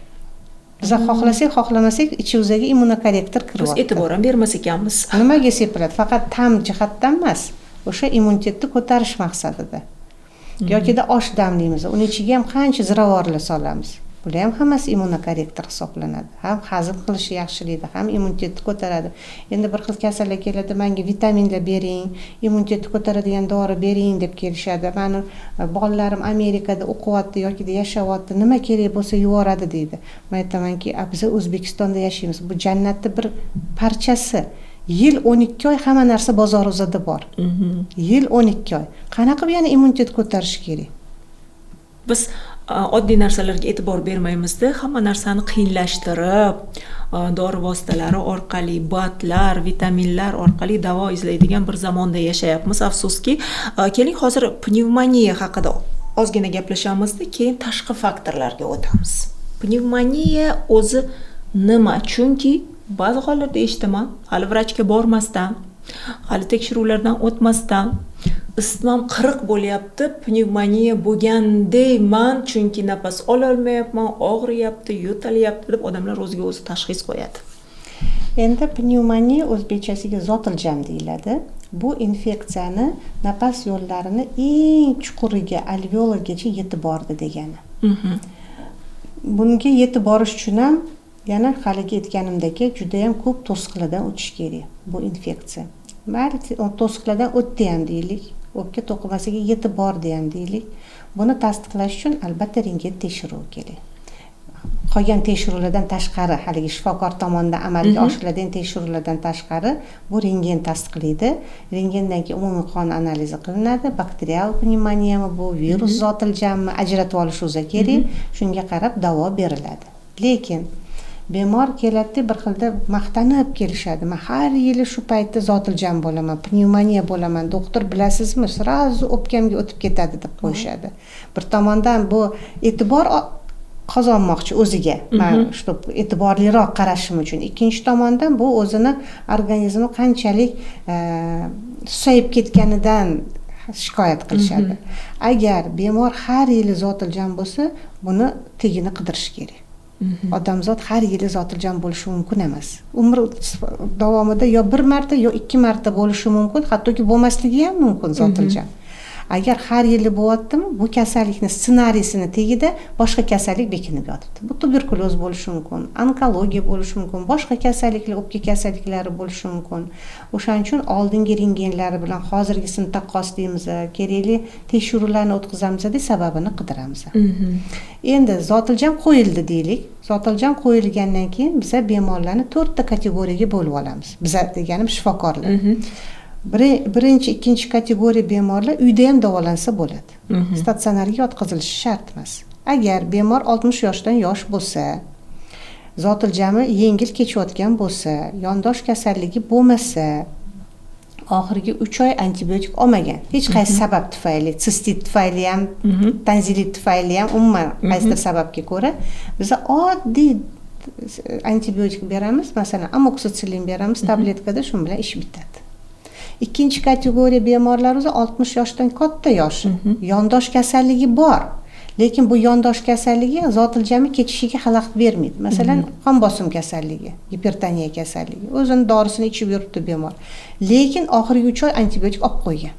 Biz xohlasak, xohlamasak ichimizga immunokorrektor kiryapti. Biz e'tibor ham bermas ekanmiz. Nimaga sepiladi? Faqat ta'm jihatdan emas, o'sha immunitetni ko'tarish maqsadida. Yokida osh damlaymiz. Uning ichiga ham qancha ziravorlar solamiz. Bular ham hammasi immunokorrektor hisoblanadi. Ham hazm qilishi yaxshilaydi, ham immunitetni ko'taradi. Endi bir xil kasallar keladi, menga vitaminlar bering, immunitetni ko'taradigan dori bering deb kelishadi. Meni bolalarim Amerikada o'qiyapti yoki yashayapti, nima kerak bo'lsa yuboradi deydi. Men aytamanki, biz O'zbekistonda yashaymiz. Bu jannatning bir parchasi. Yil 12 oy hamma narsa bozor o'zida bor. Yil 12 oy. Qanaqa yana immunitet ko'tarish kerak? Biz oddiy narsalarga e'tibor bermaymizda, hamma narsani qiyinlashtirib, dori vositalari orqali, batlar, vitaminlar orqali davo izlaydigan bir zamonda yashayapmiz. Afsuski, keling hozir pnevmoniya haqida ozgina gaplashamiz-da, keyin tashqi faktorlarga o'tamiz. Pnevmoniya o'zi nima? Chunki ba'zi hollarda eshitaman, hali vrachga bormasdan, hali tekshiruvlardan o'tmasdan isitmam 40 bo'lyapti, pnevmoniya bo'lgandayman, chunki nafas ola olmayapman, og'riyapti, yo'talyapti deb odamlar o'ziga o'zi tashxis qo'yadi. Endi pnevmoniya o'zbekchasiga zotiljam deyiladi. Bu infeksiyani nafas yo'llarini eng chuquriga, alveolargacha yetib bordi degani. Bunga yetib borish uchun ham yana haligi aytganimdek juda ham ko'p to'siqlardan o'tish kerak bu infeksiya. Mayli to'siqlardan o'tdi ham deylik, o'pka to'qimasiga yetib bordi ham deylik. Buni tasdiqlash uchun albatta rentgen tekshiruvi kerak. Qolgan tekshiruvlardan tashqari, haligi shifokor tomonidan amalga oshiriladigan tekshiruvlardan tashqari bu rentgen tasdiqlaydi. Rentgendan keyin umumiy qon analizi qilinadi. Bakterial pnevmoniyami bu, virus zotiljammi ajratib olish o'zi kerak. Shunga qarab davo beriladi. Lekin bemor keladi, bir xilda maqtanib kelishadi. Men har yili shu paytda zotiljam bo'laman, pnevmoniya bo'laman. Doktor bilasizmi, srazu o'pkamga o'tib ketadi deb qo'yishadi. Bir tomondan bu e'tibor qozonmoqchi o'ziga, men shu e'tiborliroq qarashim uchun. Ikkinchi tomondan bu o'zini organizmi qanchalik susayib ketganidan shikoyat qilishadi. Agar bemor har yili zotiljam bo'lsa, buni tegini qidirish kerak. Odamzod har yili zotiljam bo'lishi mumkin emas. Umr davomida yo bir marta yo ikki marta bo'lishi mumkin, hattoki bo'lmasligi ham mumkin zotiljam. Agar har yili bo'lyaptimi, bu kasallikni ssenariysini tagida boshqa kasallik bekinib yotibdi. Bu tuberkuloz bo'lishi mumkin, onkologiya bo'lishi mumkin, boshqa kasalliklar, o'pka kasalliklari bo'lishi mumkin. O'shaning uchun oldingi rentgenlari bilan hozirgisini taqqoslaymiz, kerakli tekshiruvlarni o'tkazamiz-da, sababini qidiramiz. Endi zotiljam qo'yildi deylik. Zotiljam qo'yilgandan keyin biz bemorlarni 4 ta kategoriyaga bo'lib olamiz. Biz deganim shifokorlar. Birinchi, ikkinchi kategoriya bemorlar uyda ham davolansa bo'ladi. Statsionarga yotqizilishi shart emas. Agar bemor 60 yoshdan yosh bo'lsa, zotiljami yengil kechayotgan bo'lsa, yondosh kasalligi bo'lmasa, oxirgi 3 oy antibiotik olmagan, hech qaysi sabab tufayli, sistit tufayli ham, tanzilit tufayli ham, umuman qaysidir sababga ko'ra biz oddiy antibiotik beramiz, masalan, amoksitsilin beramiz tabletkada, shu bilan ish bitadi. Ikkinchi kategoriya bemorlar o'zi 60 yoshdan katta yoshi, yondosh kasalligi bor. Lekin bu yondosh kasalligi zotiljami ketishiga xalaqit bermaydi. Masalan, qon bosim kasalligi, gipertoniya kasalligi. O'zini dorisini ichib yuribdi bemor. Lekin oxirgi 3 oy antibiotik olib qo'ygan.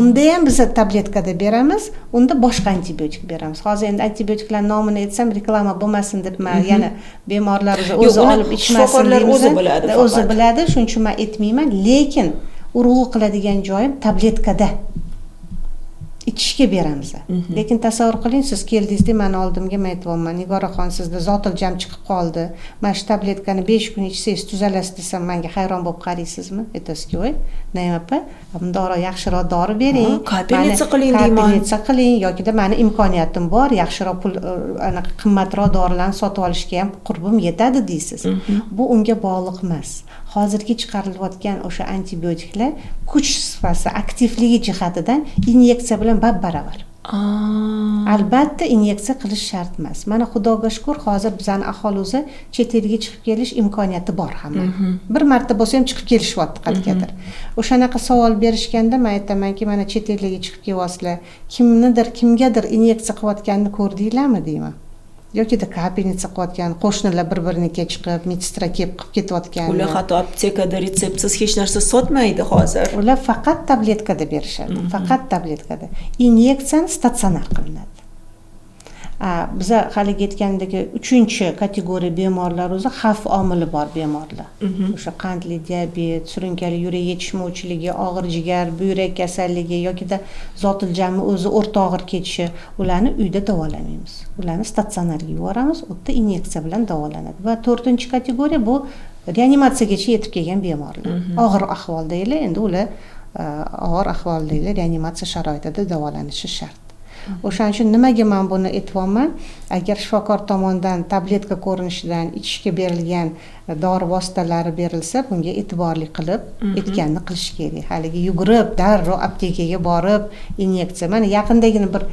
Unda ham biz tabletkada beramiz, unda boshqa antibiotik beramiz. Hozir endi antibiotiklar nomini aytsam reklama bo'lmasin deb men yana bemorlar o'zi olib ichmasin deymiz. O'zi biladi. O'zi biladi, shuning uchun men aytmayman, lekin urg'u qiladigan joyim tabletkada ichishga beramiz. Lekin tasavvur qiling, siz keldingizda men oldimga men aytibman, Nigoraxon, sizda zotiljam chiqib qoldi. Men shu tabletkani 5 kun ichsangiz tuzalasiz desam, menga hayron bo'lib qaraysizmi? Aytasizki, "Voy, Naim opa, bundoq yaxshiroq dori bering, kapelnitsa qiling deyman. Kapelnitsa qiling yoki meni imkoniyatim bor, yaxshiroq pul anaqa qimmatroq dorilarni sotib olishga ham qurbim yetadi" deysiz. Bu unga bog'liq emas. Hozirgi chiqarilayotgan o'sha antibiotiklar kuch sifati, aktivligi jihatidan inyeksiya bilan bab-baravar. Albatta inyeksiya qilish shart emas. Mana Xudoga shukr, hozir bizning aholi o'zi chet elga chiqib kelish imkoniyati bor hamma. Bir marta bo'lsa ham chiqib kelishyapti qat'iyadir. O'shanaqa savol berishganda men aytamanki, mana chet elga chiqib kelyapsizlar, kimgadir inyeksiya qilayotganini ko'rdinglarmi deyman. Yoki-da kapelnitsa qilayotgan, qo'shnilar bir-biriniga chiqib, medistra kelib qilib ketayotgan. Ular hatto aptekada retseptsiz hech narsa sotmaydi hozir. Ular faqat tabletkada berishadi. Faqat tabletkada. Inyeksiyani statsionar qilinadi. Biz haligi aytgandek 3-kategoriya bemorlar o'zi xavf omili bor bemorlar. O'sha qandli diabet, surunkali yurak yetishmovchiligi, og'ir jigar, buyrak kasalligi yoki-da zotiljami o'zi o'rta og'ir ketishi, ularni uyda davolamaymiz. Ularni statsionarga yuboramiz, u yerda inyeksiya bilan davolanadi. Va 4-kategoriya bu reanimatsiyagacha yetib kelgan bemorlar. Og'ir ahvoldagilar, endi ular og'ir ahvoldagilar reanimatsiya sharoitida davolanishi shart. O'shaning uchun nimaga men buni aytibman? Agar shifokor tomonidan tabletka ko'rinishidan ichishga berilgan dori vositalari berilsa, bunga e'tiborli qilib, aytganini qilish kerak. Haligi yugurib, darrov aptekaga borib, inyeksiya. Mana yaqindagina bir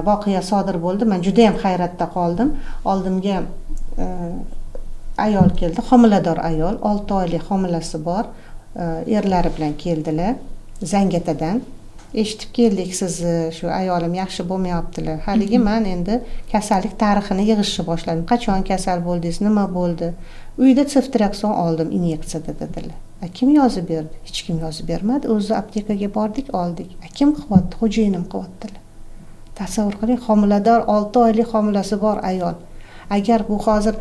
voqea sodir bo'ldi. Men juda ham hayratda qoldim. Oldimga ayol keldi, homilador ayol, 6 oylik homilasi bor, erlari bilan keldilar, Zangatadan. eshitib keldik sizni, shu ayolim yaxshi bo'lmayaptilar. Haligi men endi kasallik tarixini yig'ishni boshladim. Qachon kasal bo'ldingiz, nima bo'ldi? Uyda seftriakson oldim inyeksiyada dedilar. Kim yozib berdi? Hech kim yozib bermadi. O'zi aptekaga bordik, oldik. Kim qilyapti? Xo'jayinim qilyaptilar. Tasavvur qiling, homilador 6 oylik homilasi bor ayol. Agar bu hozir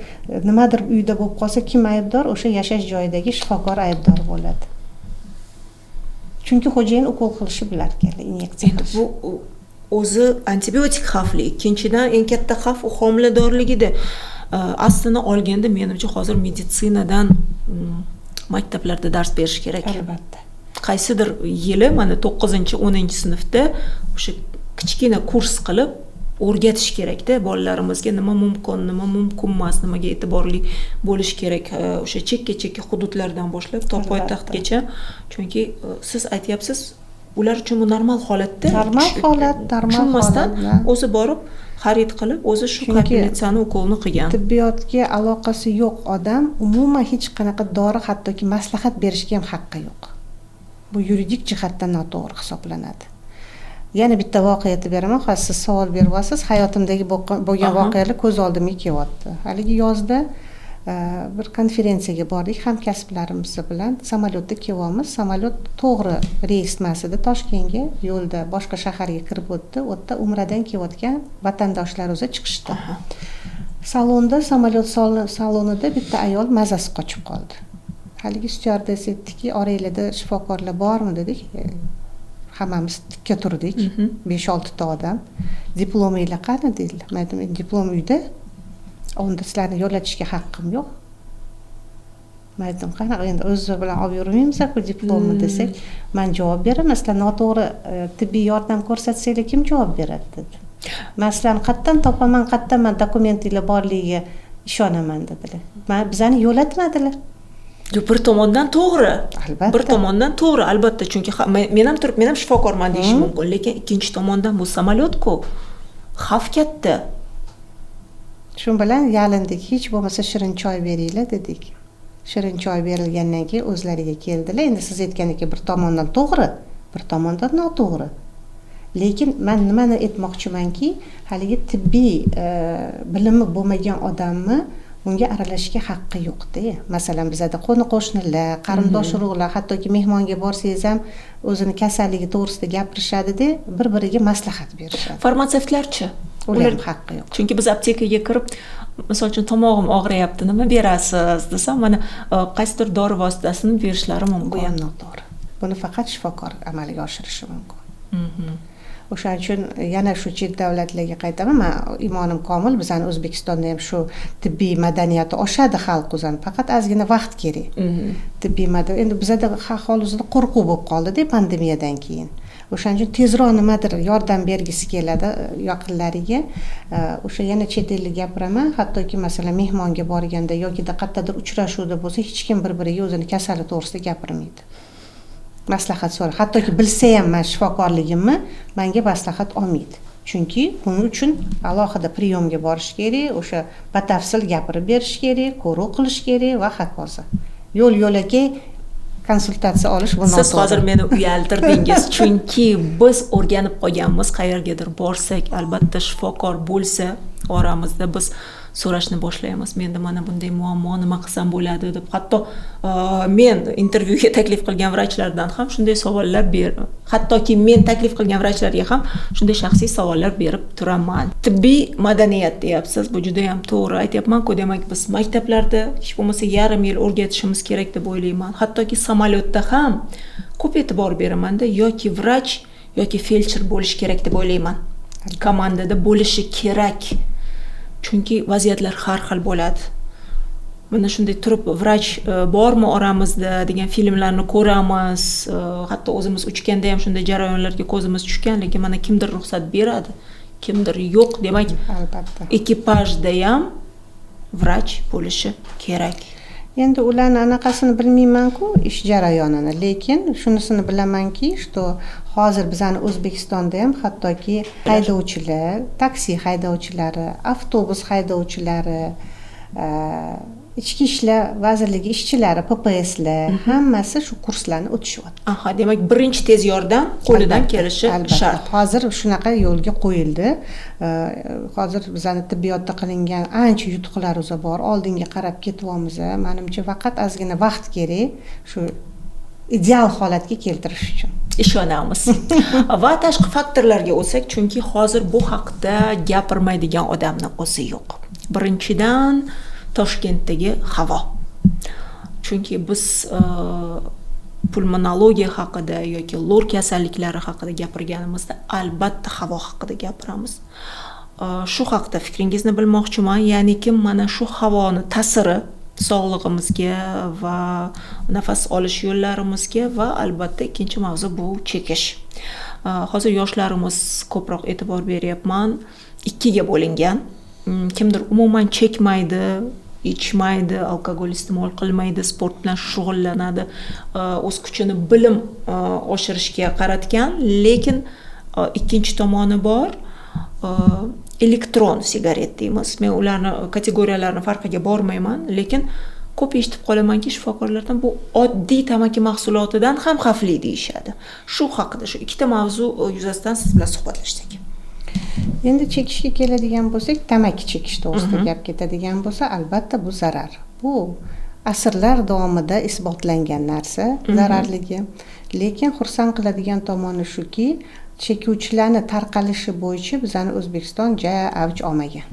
nimadir uyda bo'lib qolsa, kim aybdor? O'sha yashash joyidagi shifokor aybdor bo'ladi. Chunki xo'jayin ukol qilishi bilar ekanlar, inyeksiya qilish. Bu o'zi antibiotik xavfli. Ikkinchidan eng katta xavf u homiladorligida. Aslini olganda menimcha hozir meditsinadan maktablarda dars berish kerak. Albatta. Qaysidir yili mana 9-10-sinfda o'sha kichkina kurs qilib o'rgatish kerakda bolalarimizga nima mumkin, nima mumkin emas, nimaga e'tiborli bo'lish kerak o'sha chekka hududlardan boshlab to poytaxtgacha. Chunki siz aytyapsiz, ular uchun bu normal holatda. Normal holat. Tushunmasdan o'zi borib xarid qilib, o'zi shu kapellitsani ukolni qilgan. Tibbiyotga aloqasi yo'q odam umuman hech qanaqa dori, hattoki maslahat berishga ham haqqi yo'q. Bu yuridik jihatdan noto'g'ri hisoblanadi. Yana bitta voqea aytib beraman. Hozir siz savol beryapsiz, hayotimdagi bo'lgan voqealar ko'z oldimga kelyapti. Haligi yozda bir konferensiyaga bordik, hamkasblarimiz bilan samolyotda kelyapmiz. Samolyot to'g'ri reys emasida Toshkentga yo'lda boshqa shaharga kirib o'tdi. U yerda umradan kelayotgan vatandoshlar o'zi chiqishdi. Salonda, samolyot salonida bitta ayol mazasi qochib qoldi. Haligi styuardess aytdiki, oranglarda shifokorlar bormi dedik. Hammamiz tikka turdik. 5-6 ta odam. Diplominglar qani dedilar. Men aytdim, diplom uyda. Unda sizlarni yo'latishga haqqim yo'q. Men aytdim, qanaqa endi o'zi bilan olib yurmaymiz-ku diplomni desak, men javob beraman. Sizlar noto'g'ri tibbiy yordam ko'rsatsanglar kim javob beradi dedi. Men sizlarni qayerdan topaman, qayerdan men dokumentinglar borligiga ishonaman dedilar. Bizani yo'latmadilar. Bir tomondan to'g'ri. Albatta. Bir tomondan to'g'ri, albatta, chunki men ham shifokorman deyish mumkin, lekin ikkinchi tomondan bu samolyot-ku. Xavf katta. Shu bilan yalindik, hech bo'lmasa shirin choy beringlar dedik. Shirin choy berilgandan keyin o'zlariga keldilar. Endi siz aytgandek bir tomondan to'g'ri, bir tomondan noto'g'ri. Lekin men nimani aytmoqchimanki, haligi tibbiy bilimi bo'lmagan odamni bunga aralashishga haqqi yo'q-da. Masalan, bizda qo'ni-qo'shnilar, qarindosh urug'lar, hattoki mehmonga borsangiz ham o'zini kasalligi to'g'risida gapirishadi-da, bir-biriga maslahat berishadi. Farmatsevtlarchi? Ular haqqi yo'q. Chunki biz aptekaga kirib, misol uchun tomog'im og'riyapti, nima berasiz desam, mana qaysidir dori vositasini berishlari mumkin. Bu ham noto'g'ri. Buni faqat shifokor amalga oshirishi mumkin. O'shaning uchun yana shu chet davlatlarga qaytaman. Men imonim komil, bizning O'zbekistonda ham shu tibbiy madaniyati oshadi xalq o'zini, faqat ozgina vaqt kerak. Tibbiy madaniyat endi bizda aholi o'zida qo'rquv bo'lib qoldi-da pandemiyadan keyin. O'shaning uchun tezroq nimadir yordam bergisi keladi yaqinlariga. O'sha yana chet ellik gapiraman, hattoki masalan mehmonga borganda yoki qayerdadir uchrashuvda bo'lsa, hech kim bir-biriga o'zini kasali to'g'risida gapirmaydi. Maslahat so'raydi. Hattoki bilsa ham men shifokorligimni menga maslahat olmaydi. Chunki buning uchun alohida priyomga borish kerak, o'sha batafsil gapirib berish kerak, ko'ruv qilish kerak va hokazo. Yo'l-yo'lakay konsultatsiya olish bu noto'g'ri. Siz hozir meni uyaltirdingiz, chunki biz o'rganib qolganmiz, qayergadir borsak, albatta shifokor bo'lsa, oramizda biz so'rashni boshlaymiz. Menda mana bunday muammo, nima qilsam bo'ladi deb. Hatto men intervyuga taklif qilgan vrachlardan ham shunday savollar hattoki men taklif qilgan vrachlarga ham shunday shaxsiy savollar berib turaman. Tibbiy madaniyat deyapsiz, bu juda ham to'g'ri aytyapman-ku, demak biz maktablarda hech bo'lmasa yarim yil o'rgatishimiz kerak deb o'ylayman. Hattoki samolyotda ham ko'p e'tibor beraman-da, yoki vrach yoki feldsher bo'lish kerak deb o'ylayman. Komandada bo'lishi kerak. Chunki vaziyatlar har xil bo'ladi. Mana shunday turib vrach bormi oramizda degan filmlarni ko'ramiz. Hatto o'zimiz uchganda ham shunday jarayonlarga ko'zimiz tushgan, lekin mana kimdir ruxsat beradi, kimdir yo'q. Demak, albatta ekipajda ham vrach bo'lishi kerak. Endi ularni anaqasini bilmayman-ku, ish jarayonini, lekin shunisini bilamanki, что hozir bizning O'zbekistonda ham hattoki haydovchilar, taksi haydovchilari, avtobus haydovchilari, Ichki ishlar vazirligi ishchilari, PPSlar hammasi shu kurslarni o'tishyapti. Aha, demak, birinchi tez yordam qo'lidan kelishi shart. Hozir shunaqa yo'lga qo'yildi. Hozir bizning tibbiyotda qilingan ancha yutuqlar o'zi bor. Oldinga qarab ketyapmiz. Menimcha faqat ozgina vaqt kerak shu ideal holatga keltirish uchun. Ishonamiz. Va tashqi faktorlarga o'tsak, chunki hozir bu haqda gapirmaydigan odamni o'zi yo'q. Birinchidan Toshkentdagi havo. Chunki biz pulmonologiya haqida yoki lor kasalliklari haqida gapirganimizda albatta havo haqida gapiramiz. Shu haqda fikringizni bilmoqchiman. Ya'niki mana shu havoni ta'siri sog'lig'imizga va nafas olish yo'llarimizga va albatta ikkinchi mavzu bu chekish. Hozir yoshlarimiz ko'proq e'tibor beryapman. Ikkiga bo'lingan. Kimdir umuman chekmaydi, ichmaydi, alkogol iste'mol qilmaydi, sport bilan shug'ullanadi, o'z kuchini bilim oshirishga qaratgan, lekin ikkinchi tomoni bor. Elektron sigaret deymiz. Men ularni kategoriyalarini farqiga bormayman, lekin ko'p eshitib qolamanki, shifokorlardan bu oddiy tamaki mahsulotidan ham xavfli deyishadi. Shu haqida, shu ikkita mavzu yuzasidan siz bilan suhbatlashsak. Endi chekishga keladigan bo'lsak, tamaki chekish to'g'risida gap ketadigan bo'lsa, albatta bu zarar. Bu asrlar davomida isbotlangan narsa, zararligi. Lekin xursand qiladigan tomoni shuki, chekuvchilarning tarqalishi bo'yicha bizning O'zbekiston avj olmagan.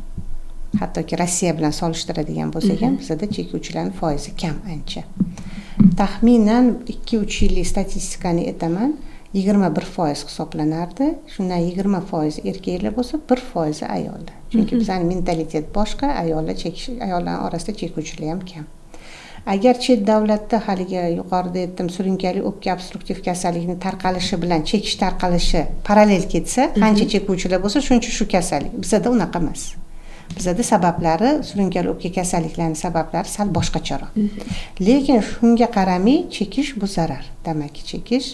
Hattoki Rossiya bilan solishtiradigan bo'lsak ham, bizda chekuvchilarning foizi kam ancha. Taxminan 2-3 yillik statistikani aytaman. 21% hisoblanardi. Shundan 20% erkaklar bo'lsa, 1% ayollar. Chunki bizning mentalitet boshqa, ayollar orasida chekuvchilar ham kam. Agar chet davlatda haligi yuqorida aytdim, surunkali o'pka obstruktiv kasallikni tarqalishi bilan chekish tarqalishi parallel ketsa, qancha chekuvchilar bo'lsa, shuncha shu kasallik. Bizda unaqa emas. Bizda sabablari, surunkali o'pka kasalliklarining sabablari sal boshqacharoq. Lekin shunga qaramay chekish bu zarar. Tamaki chekish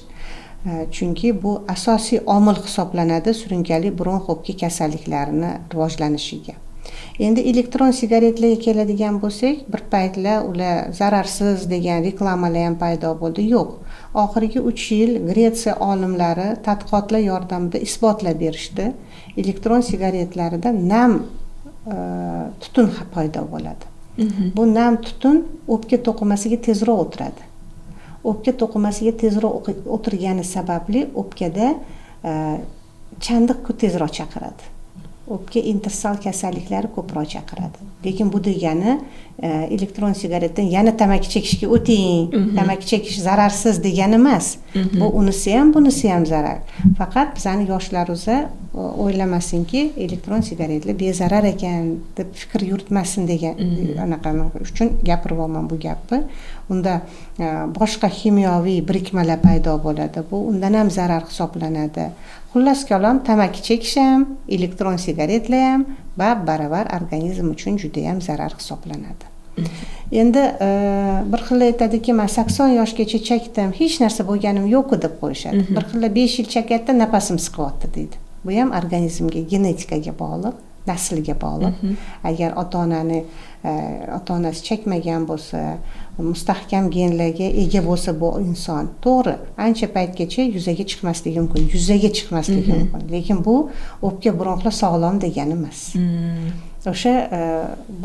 chunki bu asosiy omil hisoblanadi surunkali bronx o'pka kasalliklarini rivojlanishiga. Endi elektron sigaretlarga keladigan bo'lsak, bir paytlar ular zararsiz degan reklamalar ham paydo bo'ldi. Yo'q. Oxirgi 3 yil Gretsiya olimlari tadqiqotlar yordamida isbotlab berishdi. Elektron sigaretlarida nam tutun paydo bo'ladi. Bu nam tutun o'pka to'qimasiga tezroq o'tiradi. O'pka to'qimasiga tezroq o'tirgani sababli o'pkada chandiq tezroq chaqiradi. O'pka intersal kasalliklari ko'proq chaqiradi. Lekin bu degani elektron sigaretdan yana tamaki chekishga o'ting, tamaki chekish zararsiz degani emas. Bu unisi ham, bunisi ham zarar. Faqat bizning yoshlarimiz o'ylamasinki, elektron sigaretlar bezarar ekan deb fikr yuritmasin degan anaqa uchun gapiryapman bu gapni. Unda boshqa kimyoviy birikmalar paydo bo'ladi. Bu undan ham zarar hisoblanadi. Xullas kalom, tamaki chekish ham, elektron sigaretlar ham baravar organizm uchun juda ham zarar hisoblanadi. Endi bir xil aytadiki, men 80 yoshgacha chekdim, hech narsa bo'lganim yo'q deb qo'yishadi. Bir xil 5 yil chekatda nafasim siqyapti deydi. Bu ham organizmga, genetikaga bog'liq, naslga bog'liq. Agar ota-onasi chekmagan bo'lsa, mustahkam genlarga ega bo'lsa bu inson, to'g'ri, ancha paytgacha yuzaga chiqmasligi mumkin. Lekin bu o'pka bronxlar sog'lom degani emas. O'sha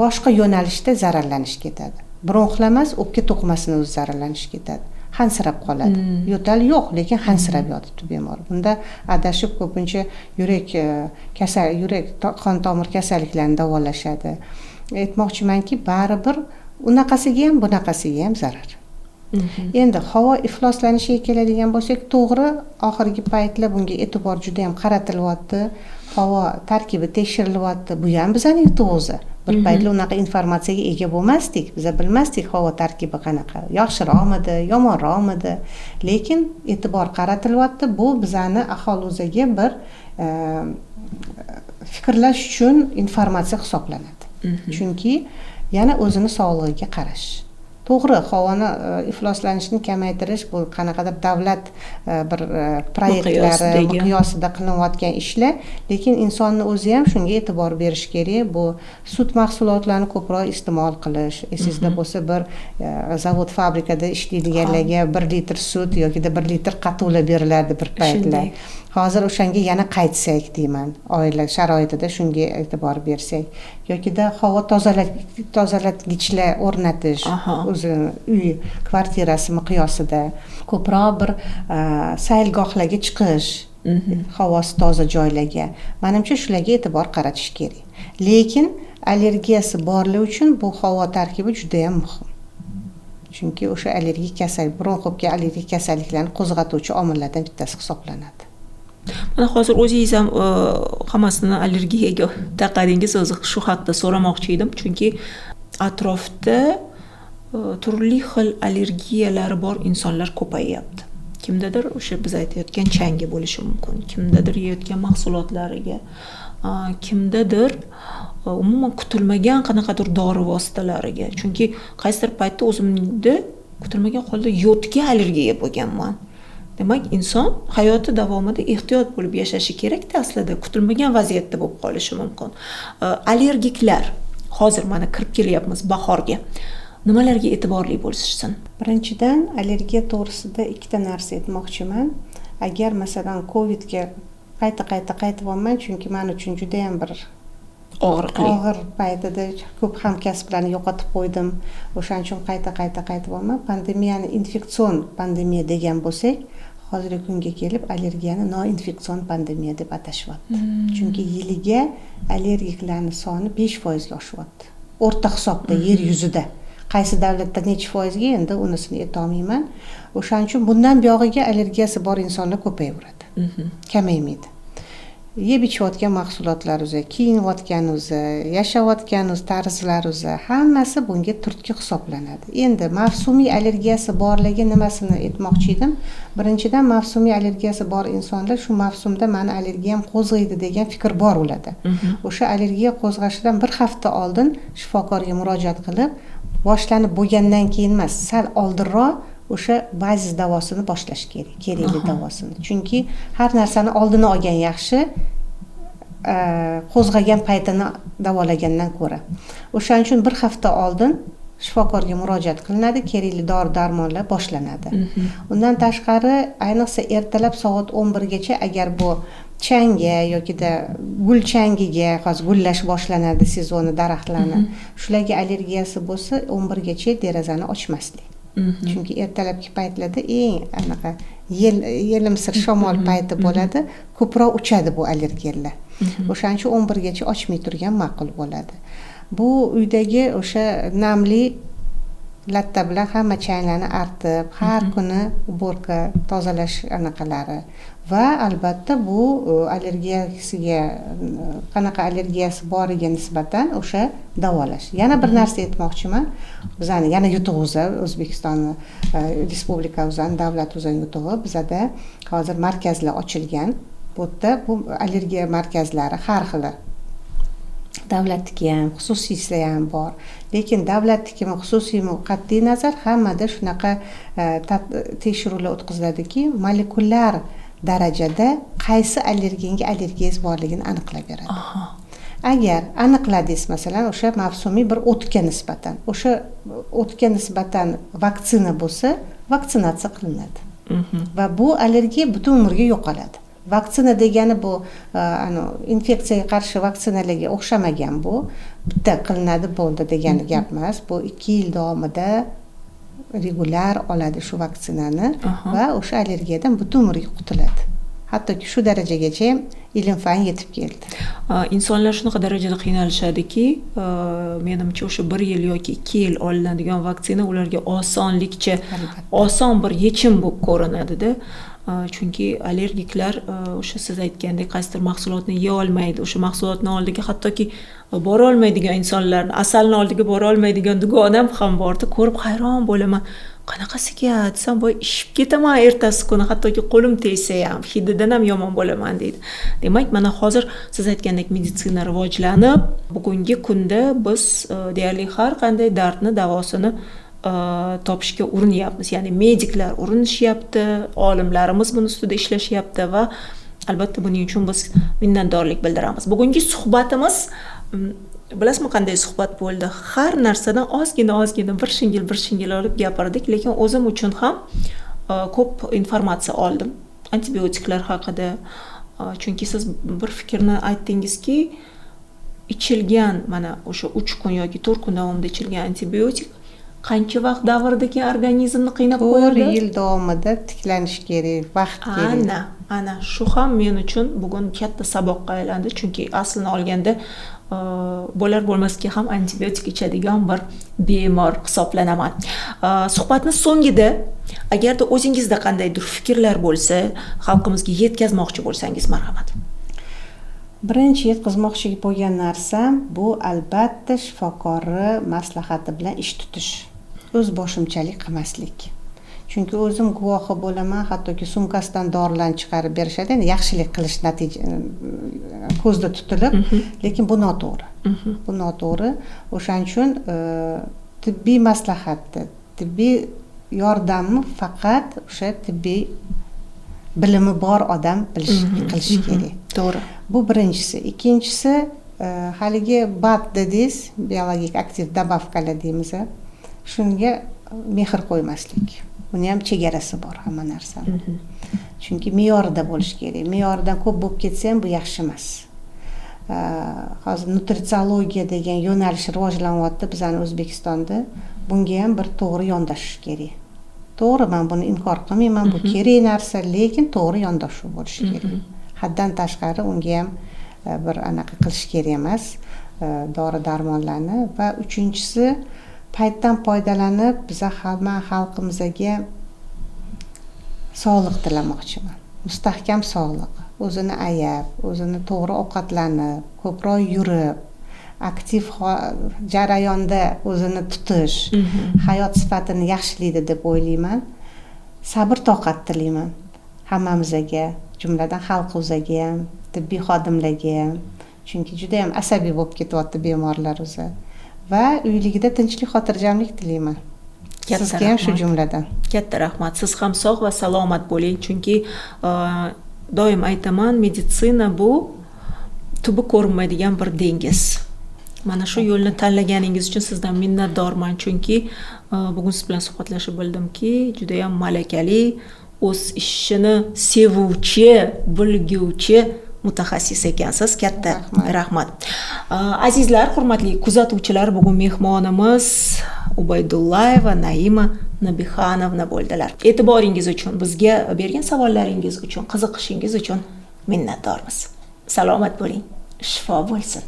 boshqa yo'nalishda zararlanish ketadi. Bronxlar emas, o'pka to'qimasini o'zi zararlanish ketadi. Hansirab qoladi. Yo'tal yo'q, lekin hansirab yotibdi bemor. Bunda adashib ko'pincha yurak qon tomir kasalliklarini davolashadi. Aytmoqchimanki, baribir unaqasiga ham, bunaqasiga ham zarar. Endi havo ifloslanishiga keladigan bo'lsak, to'g'ri, oxirgi paytlar bunga e'tibor juda ham qaratilyapti. Havo tarkibi tekshirilyapti. Bu ham bizning yutuqimiz. Bir paytlar unaqa informatsiyaga ega bo'lmasdik. Biz bilmasdik havo tarkibi qanaqa, yaxshiroqmidi, yomonroqmidi. Lekin e'tibor qaratilyapti. Bu bizning aholimizga bir fikrlash uchun informatsiya hisoblanadi. Chunki yana o'zini sog'lig'iga qarash. to'g'ri, havoni ifloslanishini kamaytirish bu qanaqadir davlat bir proyektlari miqyosida qilinayotgan ishlar, lekin insonni o'zi ham shunga e'tibor berish kerak. Bu sut mahsulotlarini ko'proq iste'mol qilish. Esingizda bo'lsa, bir zavod fabrikada ishlaydiganlarga 1 litr sut yoki 1 litr qatuvlar berilardi bir paytlar. Hozir o'shanga yana qaytsak deyman, oila sharoitida shunga e'tibor bersak, yokida havo tozalagichlar o'rnatish, o'zi uy kvartirasi miqyosida ko'proq bir saylgohlarga chiqish, havosi toza joylarga. Menimcha shularga e'tibor qaratish kerak. Lekin allergiyasi borlar uchun bu havo tarkibi juda ham muhim. Chunki o'sha allergik kasallik, bronxobga allergik kasalliklarni qo'zg'atuvchi omillardan bittasi hisoblanadi. Mana hozir o'zingiz ham hammasini allergiyaga taqadingiz, o'zi shu haqda so'ramoqchi edim, chunki atrofda turli xil allergiyalari bor insonlar ko'payyapti. Kimdadir o'sha biz aytayotgan changi bo'lishi mumkin, kimdadir yeyotgan mahsulotlariga, kimdadir umuman kutilmagan qanaqadir dori vositalariga. Chunki qaysidir paytda o'zimda kutilmagan holda yodga allergiya bo'lganman. Demak, inson hayoti davomida ehtiyot bo'lib yashashi kerak-da, aslida kutilmagan vaziyatda bo'lib qolishi mumkin. Allergiklar, hozir mana kirib kelyapmiz bahorga. Nimalarga e'tiborli bo'lishsin? Birinchidan, allergiya to'g'risida ikkita narsa aytmoqchiman. Agar masalan Covidga qaytib-qaytib chunki men uchun juda ham bir og'ir paytida ko'p hamkasblarni yo'qotib qo'ydim. O'shaning uchun qaytib pandemiyani infeksion pandemiya degan bo'lsak, hozirgi kunga kelib allergiyani noinfeksion pandemiya deb atashyapti. Chunki yiliga allergiklarning soni 5% ga oshyapti. O'rta hisobda yer yuzida. Qaysi davlatda necha foizga endi unisini aytolmayman. O'shaning uchun bundan buyog'iga allergiyasi bor insonlar ko'payaveradi. Kamaymaydi. Yeb ichayotgan mahsulotlar o'zi, kiyinayotgan o'zi, yashayotgan o'zi, tarzlar o'zi, hammasi bunga turtki hisoblanadi. Endi mavsumiy allergiyasi borlarga nimasini aytmoqchi edim? Birinchidan, mavsumiy allergiyasi bor insonlar shu mavsumda meni allergiyam qo'zg'aydi degan fikr bor ularda. O'sha allergiya qo'zg'ashidan bir hafta oldin shifokorga murojaat qilib, boshlanib bo'lgandan keyin emas, sal oldinroq o'sha bazis davosini boshlash kerak, kerakli davosini. Chunki har narsani oldini olgan yaxshi, qo'zg'agan paytini davolagandan ko'ra. O'shaning uchun bir hafta oldin shifokorga murojaat qilinadi, kerakli dori-darmonlar boshlanadi. Undan tashqari, ayniqsa ertalab soat 11 gacha agar bu changa yokida gul changiga, hozir gullash boshlanadi sezoni daraxtlarni. Shularga allergiyasi bo'lsa, 11 gacha derazani ochmaslik. Chunki ertalabki paytlarda eng anaqa yelimsir shamol payti bo'ladi, ko'proq uchadi bu allergenlar. O'shaning uchun 11 gacha ochmay turgan ma'qul bo'ladi. Bu uydagi o'sha namli latta bilan hamma changlarni artib, har kuni uborka tozalash anaqalari va albatta bu allergiyasiga qanaqa allergiyasi boriga nisbatan o'sha davolash. Yana bir narsa aytmoqchiman. Bizani yana yutug'imiz O'zbekistonning respublikamizning davlat o'zining yutug'i bizada hozir markazlar ochilgan. Bu yerda bu allergiya markazlari har xili. Davlatniki ham, xususiysi ham bor. Lekin davlatnikimi, xususiymi qat'iy nazar hammada shunaqa tekshiruvlar o'tkaziladiki, molekulyar darajada qaysi allergenga allergiyasi borligini aniqlab beradi. Agar aniqladingiz, masalan, o'sha mavsumiy bir o'tga nisbatan, o'sha o'tga nisbatan vaksina bo'lsa, vaksinatsiya qilinadi. Va bu allergiya butun umrga yo'qoladi. Vaksina degani bu infeksiyaga qarshi vaksinalarga o'xshamagan bu. Bitta qilinadi bo'ldi degani gap emas. Bu 2 yil davomida regular oladi shu vaksinani va o'sha allergiyadan butun umrga qutuladi. Hattoki shu darajagacha ham ilm-fan yetib keldi. Insonlar shunaqa darajada qiynalishadiki, menimcha o'sha 1 yil yoki 2 yil olinadigan vaksina ularga osonlikcha oson bir yechim bo'lib ko'rinadi-da. Chunki allergiklar o'sha siz aytgandek qaysidir mahsulotni yeya olmaydi, o'sha mahsulotning oldiga hattoki bora olmaydigan insonlarni, asalni oldiga bora olmaydigan dugonam ham bordi, ko'rib hayron bo'laman. Qanaqasiga desam, voy ishib ketaman ertasi kuni, hattoki qo'lim tegsa ham, hididan ham yomon bo'laman deydi. Demak, mana hozir siz aytgandek meditsina rivojlanib, bugungi kunda biz deyarli har qanday dardni davosini topishga urinyapmiz. Ya'ni mediklar urinishyapti, olimlarimiz buni ustida ishlashyapti va albatta buning uchun biz minnatdorlik bildiramiz. Bugungi suhbatimiz bilasizmi qanday suhbat bo'ldi? Har narsadan ozgina bir shingil olib gapirdik, lekin o'zim uchun ham ko'p informatsiya oldim antibiotiklar haqida. Chunki siz bir fikrni aytdingizki, ichilgan mana o'sha 3 kun yoki 4 kun davomida ichilgan antibiotik qancha vaqt davrida keyin organizmni qiynab qo'yadi? 4 yil davomida tiklanish kerak, vaqt kerak. Ana shu ham men uchun bugun katta saboqqa aylandi, chunki aslini olganda bo'lar bo'lmasga ham antibiotik ichadigan bir bemor hisoblanaman. Suhbatning so'ngida agarda o'zingizda qandaydir fikrlar bo'lsa, xalqimizga yetkazmoqchi bo'lsangiz, marhamat. Birinchi yetkazmoqchi bo'lgan narsam bu albatta shifokorni maslahati bilan ish tutish. O'z boshimchalik qilmaslik. Chunki o'zim guvohi bo'laman, hattoki sumkasidan dorilarni chiqarib berishadi, endi yaxshilik qilish natija ko'zda tutilib, lekin bu noto'g'ri. Bu noto'g'ri. O'shaning uchun tibbiy maslahatni, tibbiy yordamni faqat o'sha tibbiy bilimi bor odam qilishi kerak. To'g'ri. Bu birinchisi. Ikkinchisi, haligi BAT dediz, biologik aktiv добавкаlar deymiz. Shunga mehr qo'ymaslik. Buni ham chegarasi bor hamma narsani. Chunki me'yorida bo'lish kerak. Me'yoridan ko'p bo'lib ketsa ham bu yaxshi emas. Hozir nutritsiologiya degan yo'nalish rivojlanyapti bizning O'zbekistonda. Bunga ham bir to'g'ri yondashish kerak. To'g'ri, men buni inkor qilmayman, bu kerak narsa, lekin to'g'ri yondashuv bo'lishi kerak. Haddan tashqari unga ham bir anaqa qilish kerak emas, dori-darmonlarni. Va uchinchisi, paytdan foydalanib hamma xalqimizga sog'liq tilamoqchiman. Mustahkam sog'liq, o'zini ayab, o'zini to'g'ri ovqatlanib, ko'proq yurib, aktiv jarayonda o'zini tutish, hayot sifatini yaxshilaydi deb o'ylayman. Sabr toqat tilayman hammamizga, jumladan xalqimizga ham, tibbiy xodimlarga ham. Chunki juda ham asabiy bo'lib ketyapti bemorlar o'zi. Va uyligida tinchlik, xotirjamlik tilayman. Sizga ham shu jumladan. Katta rahmat. Siz ham sog' va salomat bo'ling, chunki doim aytaman, meditsina bu tubi ko'rinmaydigan bir dengiz. Mana shu yo'lni tanlaganingiz uchun sizdan minnatdorman, chunki bugun siz bilan suhbatlashib bildimki, juda ham malakali, o'z ishini sevuvchi, bilguvchi mutaxassis ekansiz. Katta rahmat. Azizlar, hurmatli kuzatuvchilar, bugun mehmonimiz Ubaydullayeva Naima Nabixanovna bo'ldilar. E'tiboringiz uchun, bizga bergan savollaringiz uchun, qiziqishingiz uchun minnatdormiz. Salomat bo'ling. Shifo bo'lsin.